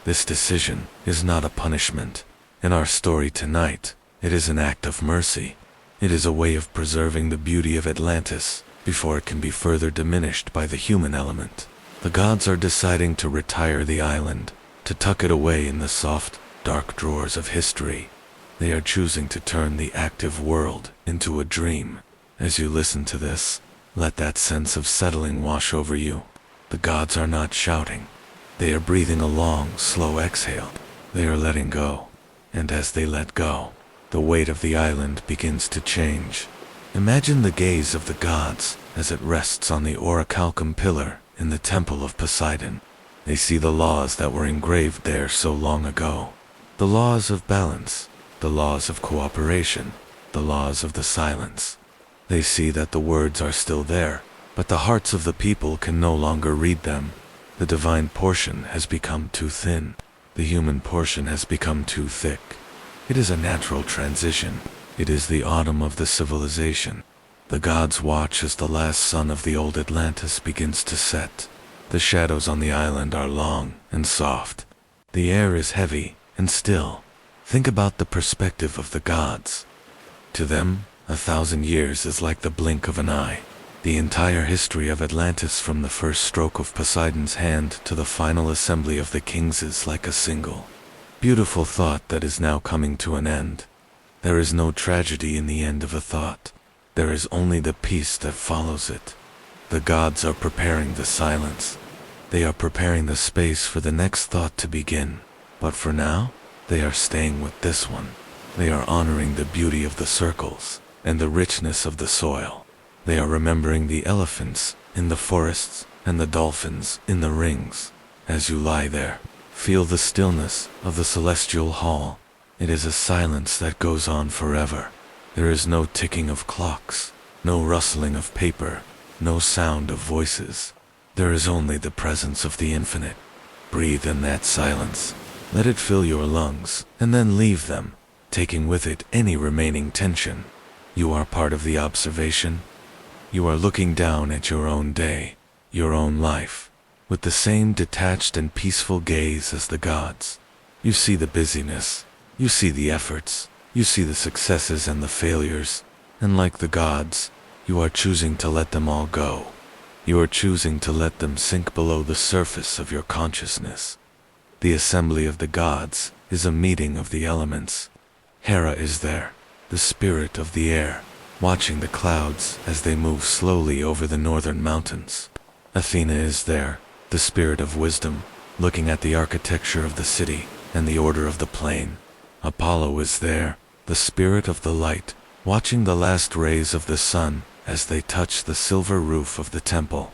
This decision is not a punishment. In our story tonight, it is an act of mercy. It is a way of preserving the beauty of Atlantis before it can be further diminished by the human element. The gods are deciding to retire the island, to tuck it away in the soft, dark drawers of history. They are choosing to turn the active world into a dream. As you listen to this, let that sense of settling wash over you. The gods are not shouting. They are breathing a long, slow exhale. They are letting go. And as they let go, the weight of the island begins to change. Imagine the gaze of the gods as it rests on the Orichalcum pillar in the temple of Poseidon. They see the laws that were engraved there so long ago. The laws of balance, the laws of cooperation, the laws of the silence. They see that the words are still there, but the hearts of the people can no longer read them. The divine portion has become too thin. The human portion has become too thick. It is a natural transition. It is the autumn of the civilization. The gods watch as the last sun of the old Atlantis begins to set. The shadows on the island are long and soft. The air is heavy and still. Think about the perspective of the gods. To them, 1,000 years is like the blink of an eye. The entire history of Atlantis from the first stroke of Poseidon's hand to the final assembly of the kings is like a single, beautiful thought that is now coming to an end. There is no tragedy in the end of a thought. There is only the peace that follows it. The gods are preparing the silence. They are preparing the space for the next thought to begin. But for now, they are staying with this one. They are honoring the beauty of the circles and the richness of the soil. They are remembering the elephants in the forests and the dolphins in the rings. As you lie there, feel the stillness of the celestial hall. It is a silence that goes on forever. There is no ticking of clocks, no rustling of paper, no sound of voices. There is only the presence of the infinite. Breathe in that silence. Let it fill your lungs, and then leave them, taking with it any remaining tension. You are part of the observation. You are looking down at your own day, your own life, with the same detached and peaceful gaze as the gods. You see the busyness, you see the efforts, you see the successes and the failures, and like the gods, you are choosing to let them all go. You are choosing to let them sink below the surface of your consciousness. The assembly of the gods is a meeting of the elements. Hera is there, the spirit of the air, watching the clouds as they move slowly over the northern mountains. Athena is there, the spirit of wisdom, looking at the architecture of the city and the order of the plain. Apollo is there, the spirit of the light, watching the last rays of the sun as they touch the silver roof of the temple.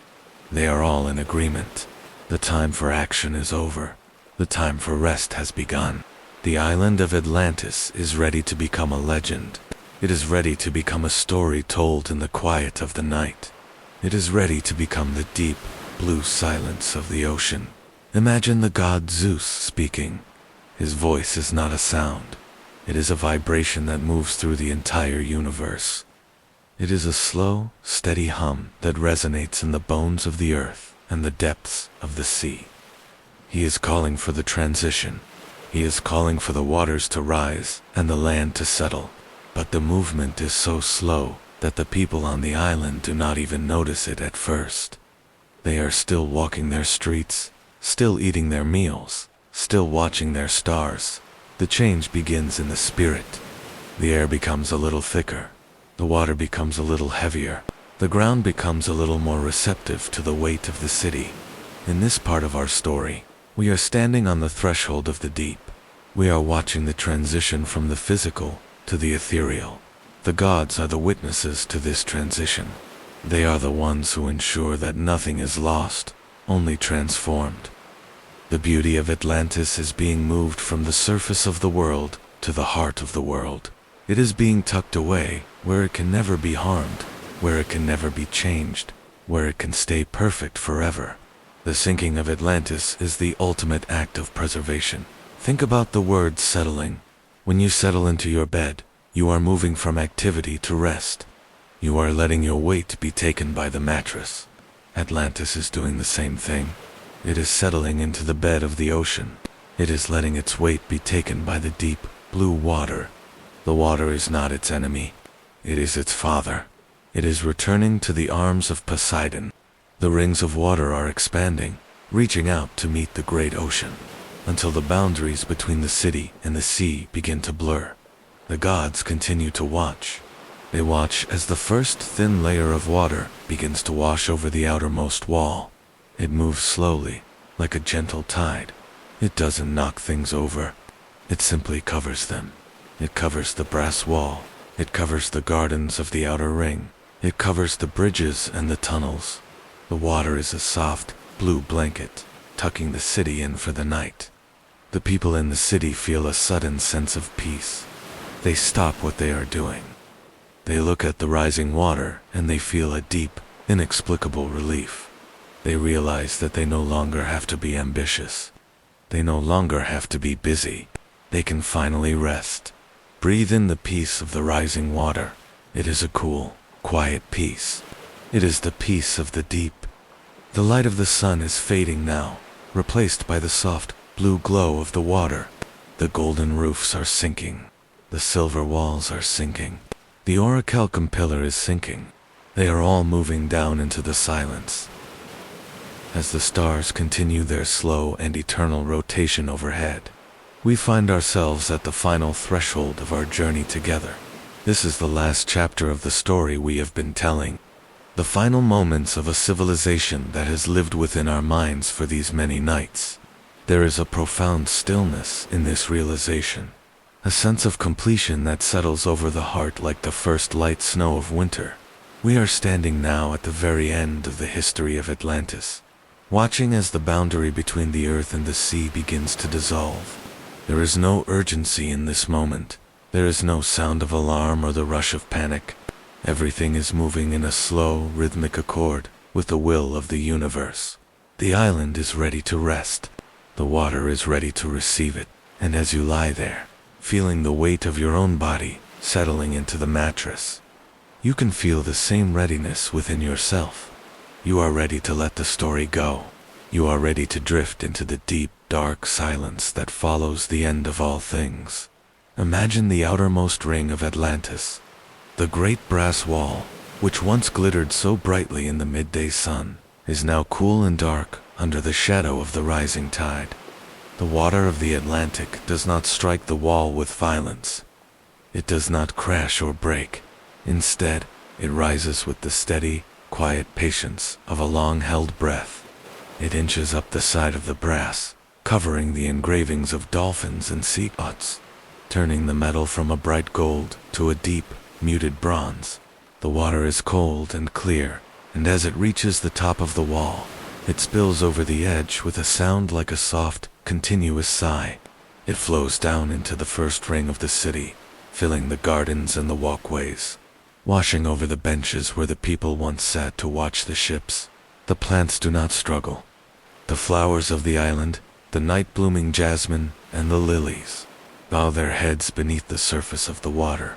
They are all in agreement. The time for action is over. The time for rest has begun. The island of Atlantis is ready to become a legend. It is ready to become a story told in the quiet of the night. It is ready to become the deep, blue silence of the ocean. Imagine the god Zeus speaking. His voice is not a sound. It is a vibration that moves through the entire universe. It is a slow, steady hum that resonates in the bones of the earth and the depths of the sea. He is calling for the transition. He is calling for the waters to rise and the land to settle. But the movement is so slow that the people on the island do not even notice it at first. They are still walking their streets, still eating their meals, still watching their stars. The change begins in the spirit. The air becomes a little thicker. The water becomes a little heavier. The ground becomes a little more receptive to the weight of the city. In this part of our story, we are standing on the threshold of the deep. We are watching the transition from the physical to the ethereal. The gods are the witnesses to this transition. They are the ones who ensure that nothing is lost, only transformed. The beauty of Atlantis is being moved from the surface of the world to the heart of the world. It is being tucked away where it can never be harmed, where it can never be changed, where it can stay perfect forever. The sinking of Atlantis is the ultimate act of preservation. Think about the word settling. When you settle into your bed, you are moving from activity to rest. You are letting your weight be taken by the mattress. Atlantis is doing the same thing. It is settling into the bed of the ocean. It is letting its weight be taken by the deep, blue water. The water is not its enemy. It is its father. It is returning to the arms of Poseidon. The rings of water are expanding, reaching out to meet the great ocean, until the boundaries between the city and the sea begin to blur. The gods continue to watch. They watch as the first thin layer of water begins to wash over the outermost wall. It moves slowly, like a gentle tide. It doesn't knock things over. It simply covers them. It covers the brass wall. It covers the gardens of the outer ring. It covers the bridges and the tunnels. The water is a soft, blue blanket, tucking the city in for the night. The people in the city feel a sudden sense of peace. They stop what they are doing. They look at the rising water and they feel a deep, inexplicable relief. They realize that they no longer have to be ambitious. They no longer have to be busy. They can finally rest. Breathe in the peace of the rising water. It is a cool, quiet peace. It is the peace of the deep. The light of the sun is fading now, replaced by the soft, blue glow of the water. The golden roofs are sinking. The silver walls are sinking. The Orichalcum pillar is sinking. They are all moving down into the silence. As the stars continue their slow and eternal rotation overhead, we find ourselves at the final threshold of our journey together. This is the last chapter of the story we have been telling. The final moments of a civilization that has lived within our minds for these many nights. There is a profound stillness in this realization. A sense of completion that settles over the heart like the first light snow of winter. We are standing now at the very end of the history of Atlantis, watching as the boundary between the earth and the sea begins to dissolve. There is no urgency in this moment. There is no sound of alarm or the rush of panic. Everything is moving in a slow, rhythmic accord with the will of the universe. The island is ready to rest. The water is ready to receive it. And as you lie there, feeling the weight of your own body settling into the mattress, you can feel the same readiness within yourself. You are ready to let the story go. You are ready to drift into the deep, dark silence that follows the end of all things. Imagine the outermost ring of Atlantis. The great brass wall, which once glittered so brightly in the midday sun, is now cool and dark under the shadow of the rising tide. The water of the Atlantic does not strike the wall with violence. It does not crash or break. Instead, it rises with the steady, quiet patience of a long-held breath. It inches up the side of the brass, covering the engravings of dolphins and sea gods, turning the metal from a bright gold to a deep, muted bronze. The water is cold and clear, and as it reaches the top of the wall, it spills over the edge with a sound like a soft, continuous sigh. It flows down into the first ring of the city, filling the gardens and the walkways, washing over the benches where the people once sat to watch the ships. The plants do not struggle. The flowers of the island, the night-blooming jasmine and the lilies, bow their heads beneath the surface of the water,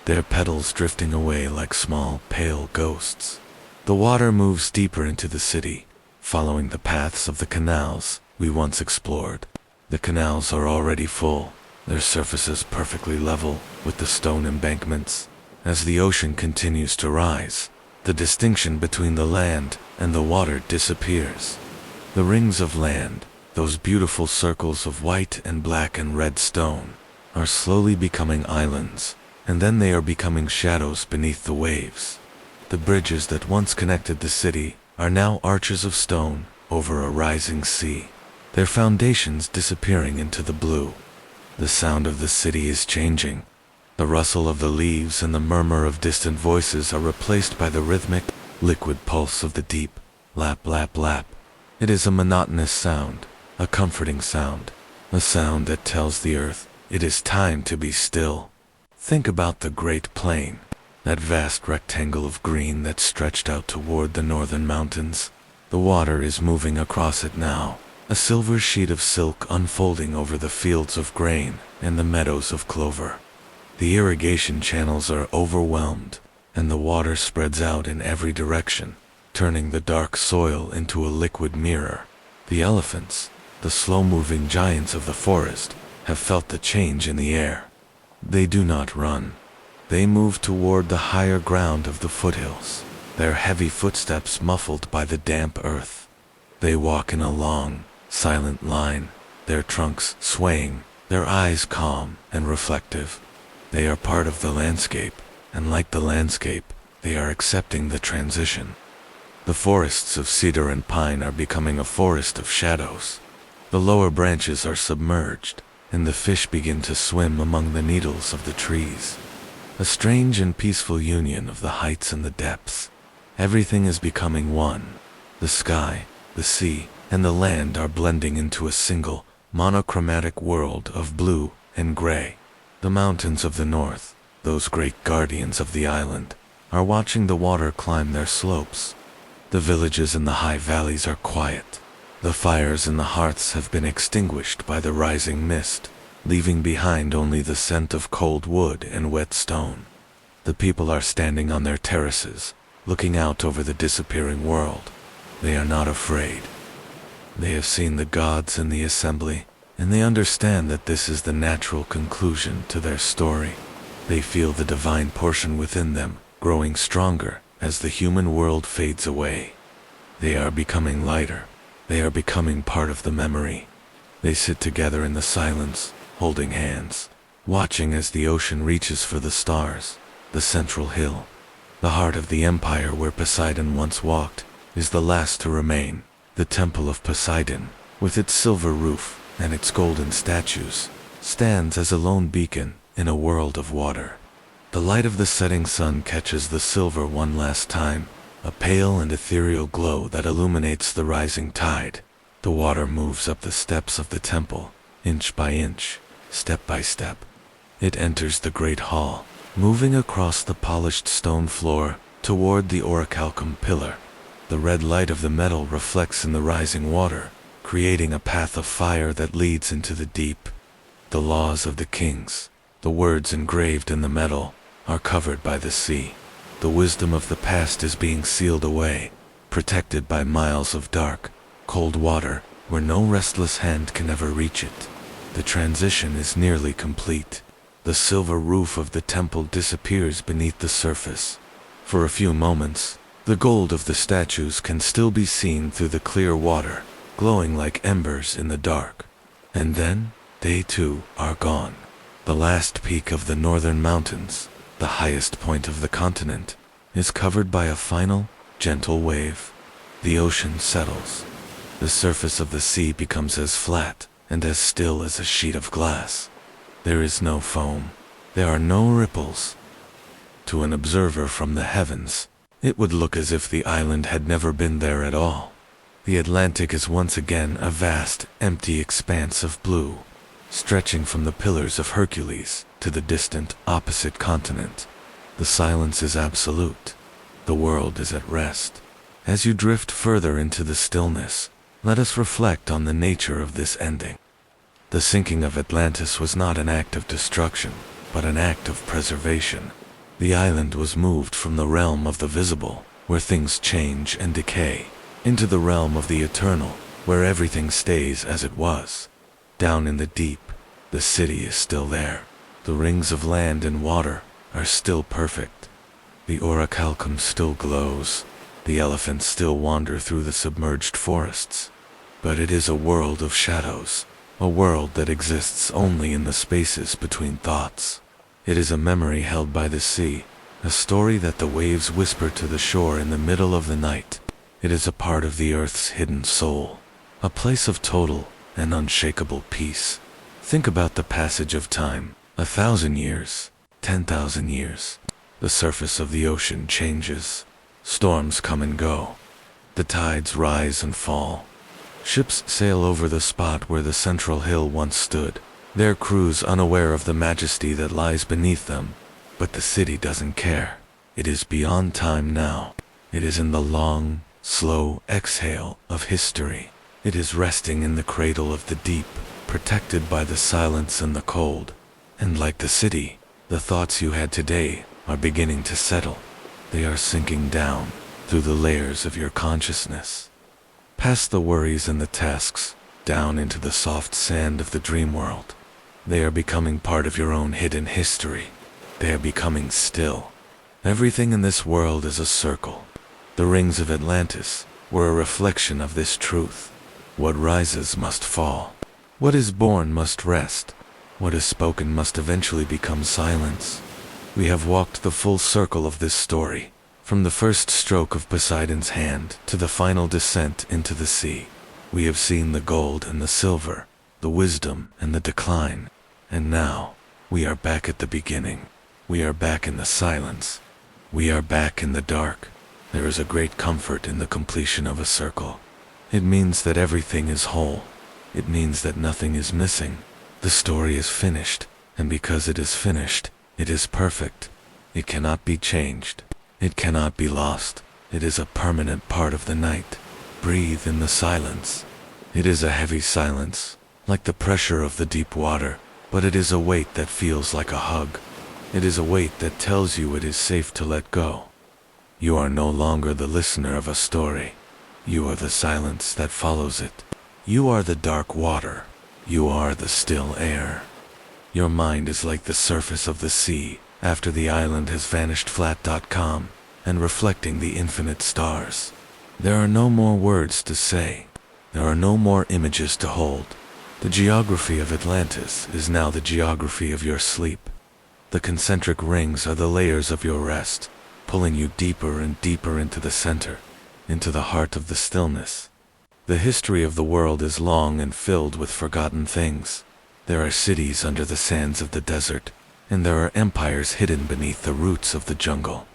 their petals drifting away like small, pale ghosts. The water moves deeper into the city, following the paths of the canals we once explored. The canals are already full, their surfaces perfectly level with the stone embankments. As the ocean continues to rise, the distinction between the land and the water disappears. The rings of land, those beautiful circles of white and black and red stone, are slowly becoming islands, and then they are becoming shadows beneath the waves. The bridges that once connected the city are now arches of stone over a rising sea, their foundations disappearing into the blue. The sound of the city is changing. The rustle of the leaves and the murmur of distant voices are replaced by the rhythmic, liquid pulse of the deep, lap, lap, lap. It is a monotonous sound, a comforting sound, a sound that tells the earth, it is time to be still. Think about the Great Plain, that vast rectangle of green that stretched out toward the northern mountains. The water is moving across it now, a silver sheet of silk unfolding over the fields of grain and the meadows of clover. The irrigation channels are overwhelmed, and the water spreads out in every direction, turning the dark soil into a liquid mirror. The elephants, the slow-moving giants of the forest, have felt the change in the air. They do not run. They move toward the higher ground of the foothills. their heavy footsteps muffled by the damp earth. They walk in a long, silent line, their trunks swaying, their eyes calm and reflective. They are part of the landscape, and like the landscape, they are accepting the transition. The forests of cedar and pine are becoming a forest of shadows. The lower branches are submerged, and the fish begin to swim among the needles of the trees. A strange and peaceful union of the heights and the depths. Everything is becoming one. The sky, the sea, and the land are blending into a single, monochromatic world of blue and gray. The mountains of the north, those great guardians of the island, are watching the water climb their slopes. The villages in the high valleys are quiet. The fires in the hearths have been extinguished by the rising mist, leaving behind only the scent of cold wood and wet stone. The people are standing on their terraces, looking out over the disappearing world. They are not afraid. They have seen the gods in the assembly, and they understand that this is the natural conclusion to their story. They feel the divine portion within them, growing stronger as the human world fades away. They are becoming lighter. They are becoming part of the memory. They sit together in the silence, holding hands, watching as the ocean reaches for the stars. The central hill, the heart of the empire where Poseidon once walked, is the last to remain. The temple of Poseidon, with its silver roof and its golden statues, stands as a lone beacon in a world of water. The light of the setting sun catches the silver one last time, a pale and ethereal glow that illuminates the rising tide. The water moves up the steps of the temple, inch by inch, step by step. It enters the great hall, moving across the polished stone floor toward the Orichalcum pillar. The red light of the metal reflects in the rising water, creating a path of fire that leads into the deep. The laws of the kings, the words engraved in the metal, are covered by the sea. The wisdom of the past is being sealed away, protected by miles of dark, cold water where no restless hand can ever reach it. The transition is nearly complete. The silver roof of the temple disappears beneath the surface. For a few moments, the gold of the statues can still be seen through the clear water, glowing like embers in the dark. And then, they too are gone. The last peak of the northern mountains, the highest point of the continent, is covered by a final, gentle wave. The ocean settles. The surface of the sea becomes as flat and as still as a sheet of glass. There is no foam. There are no ripples. To an observer from the heavens, it would look as if the island had never been there at all. The Atlantic is once again a vast, empty expanse of blue, stretching from the Pillars of Hercules to the distant, opposite continent. The silence is absolute. The world is at rest. As you drift further into the stillness, let us reflect on the nature of this ending. The sinking of Atlantis was not an act of destruction, but an act of preservation. The island was moved from the realm of the visible, where things change and decay, into the realm of the eternal, where everything stays as it was. Down in the deep, the city is still there. The rings of land and water are still perfect. The Orichalcum still glows. The elephants still wander through the submerged forests. But it is a world of shadows, a world that exists only in the spaces between thoughts. It is a memory held by the sea, a story that the waves whisper to the shore in the middle of the night. It is a part of the earth's hidden soul, a place of total and unshakable peace. Think about the passage of time, 1,000 years, 10,000 years. The surface of the ocean changes. Storms come and go. The tides rise and fall. Ships sail over the spot where the central hill once stood, their crews unaware of the majesty that lies beneath them. But the city doesn't care. It is beyond time now. It is in the long, slow exhale of history. It is resting in the cradle of the deep, protected by the silence and the cold. And like the city, the thoughts you had today are beginning to settle. They are sinking down through the layers of your consciousness. Past the worries and the tasks, down into the soft sand of the dream world. They are becoming part of your own hidden history. They are becoming still. Everything in this world is a circle. The rings of Atlantis were a reflection of this truth. What rises must fall. What is born must rest. What is spoken must eventually become silence. We have walked the full circle of this story, from the first stroke of Poseidon's hand to the final descent into the sea. We have seen the gold and the silver, the wisdom and the decline, and now we are back at the beginning. We are back in the silence. We are back in the dark. There is a great comfort in the completion of a circle. It means that everything is whole. It means that nothing is missing. The story is finished, and because it is finished, it is perfect. It cannot be changed. It cannot be lost. It is a permanent part of the night. Breathe in the silence. It is a heavy silence, like the pressure of the deep water, but it is a weight that feels like a hug. It is a weight that tells you it is safe to let go. You are no longer the listener of a story. You are the silence that follows it. You are the dark water. You are the still air. Your mind is like the surface of the sea after the island has vanished flat.com and reflecting the infinite stars. There are no more words to say. There are no more images to hold. The geography of Atlantis is now the geography of your sleep. The concentric rings are the layers of your rest, pulling you deeper and deeper into the center, into the heart of the stillness. The history of the world is long and filled with forgotten things. There are cities under the sands of the desert, and there are empires hidden beneath the roots of the jungle.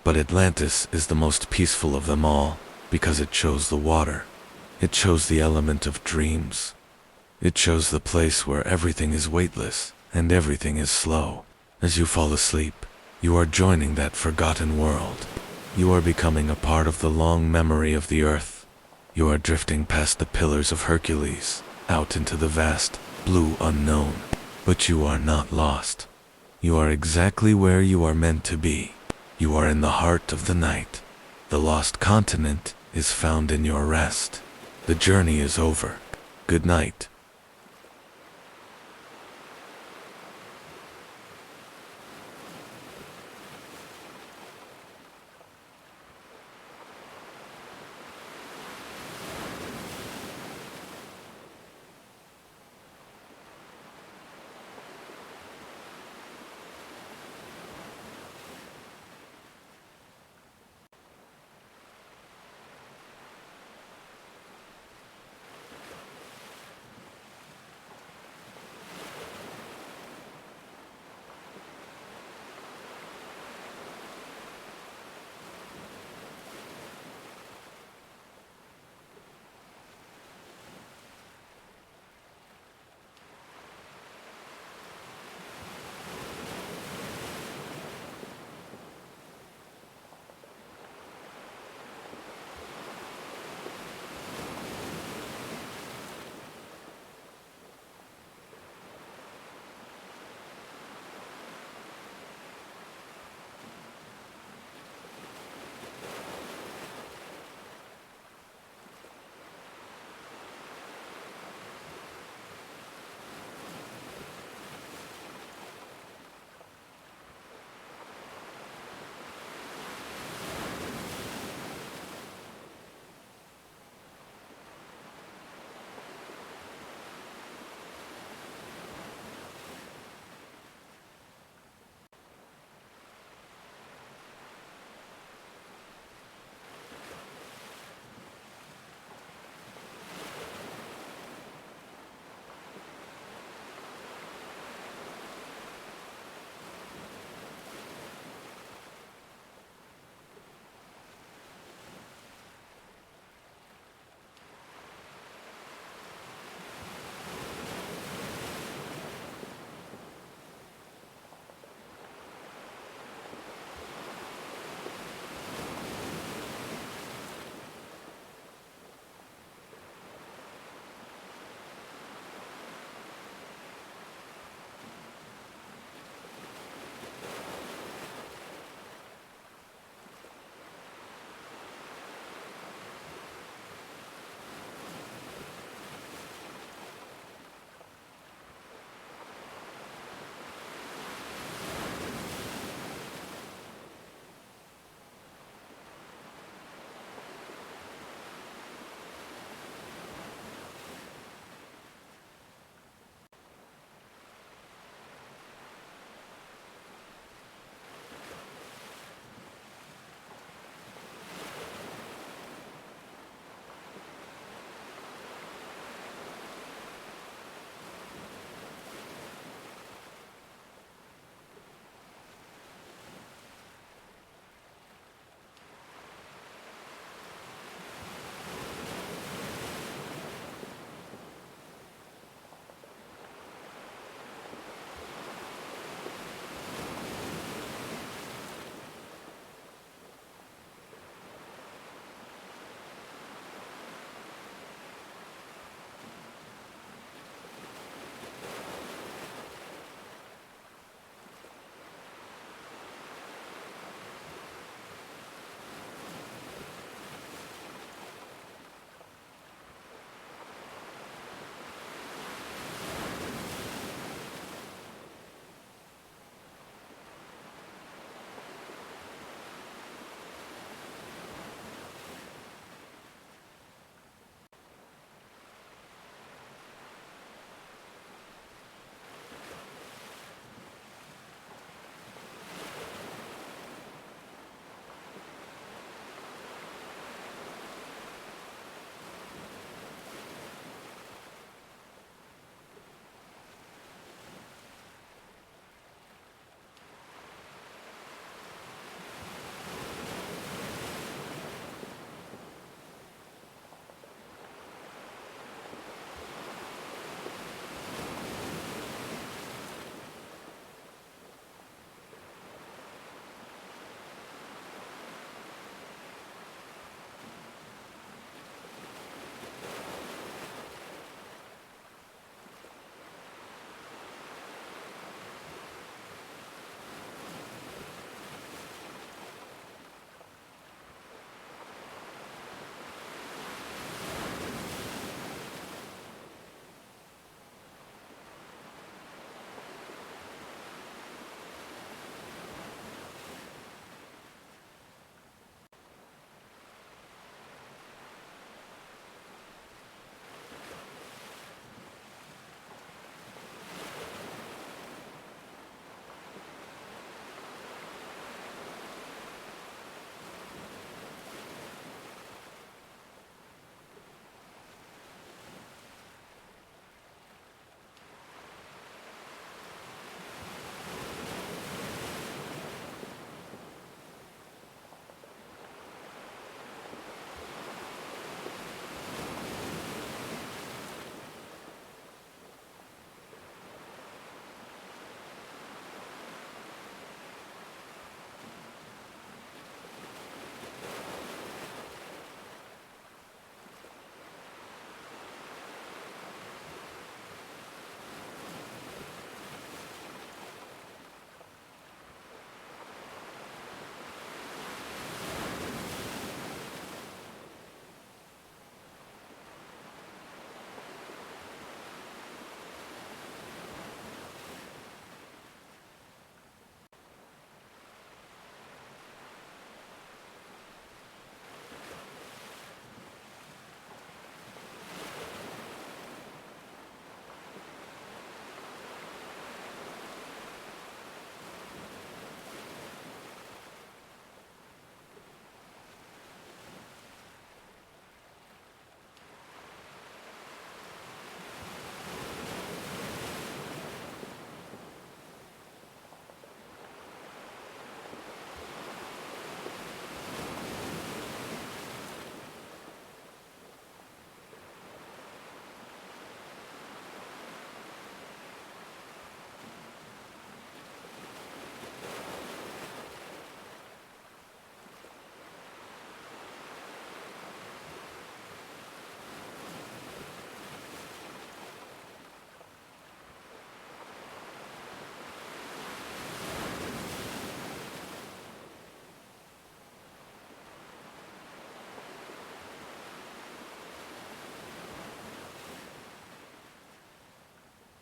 But Atlantis is the most peaceful of them all, because it chose the water. It chose the element of dreams. It chose the place where everything is weightless, and everything is slow. As you fall asleep, you are joining that forgotten world. You are becoming a part of the long memory of the earth. You are drifting past the pillars of Hercules, out into the vast, blue unknown. But you are not lost. You are exactly where you are meant to be. You are in the heart of the night. The lost continent is found in your rest. The journey is over. Good night.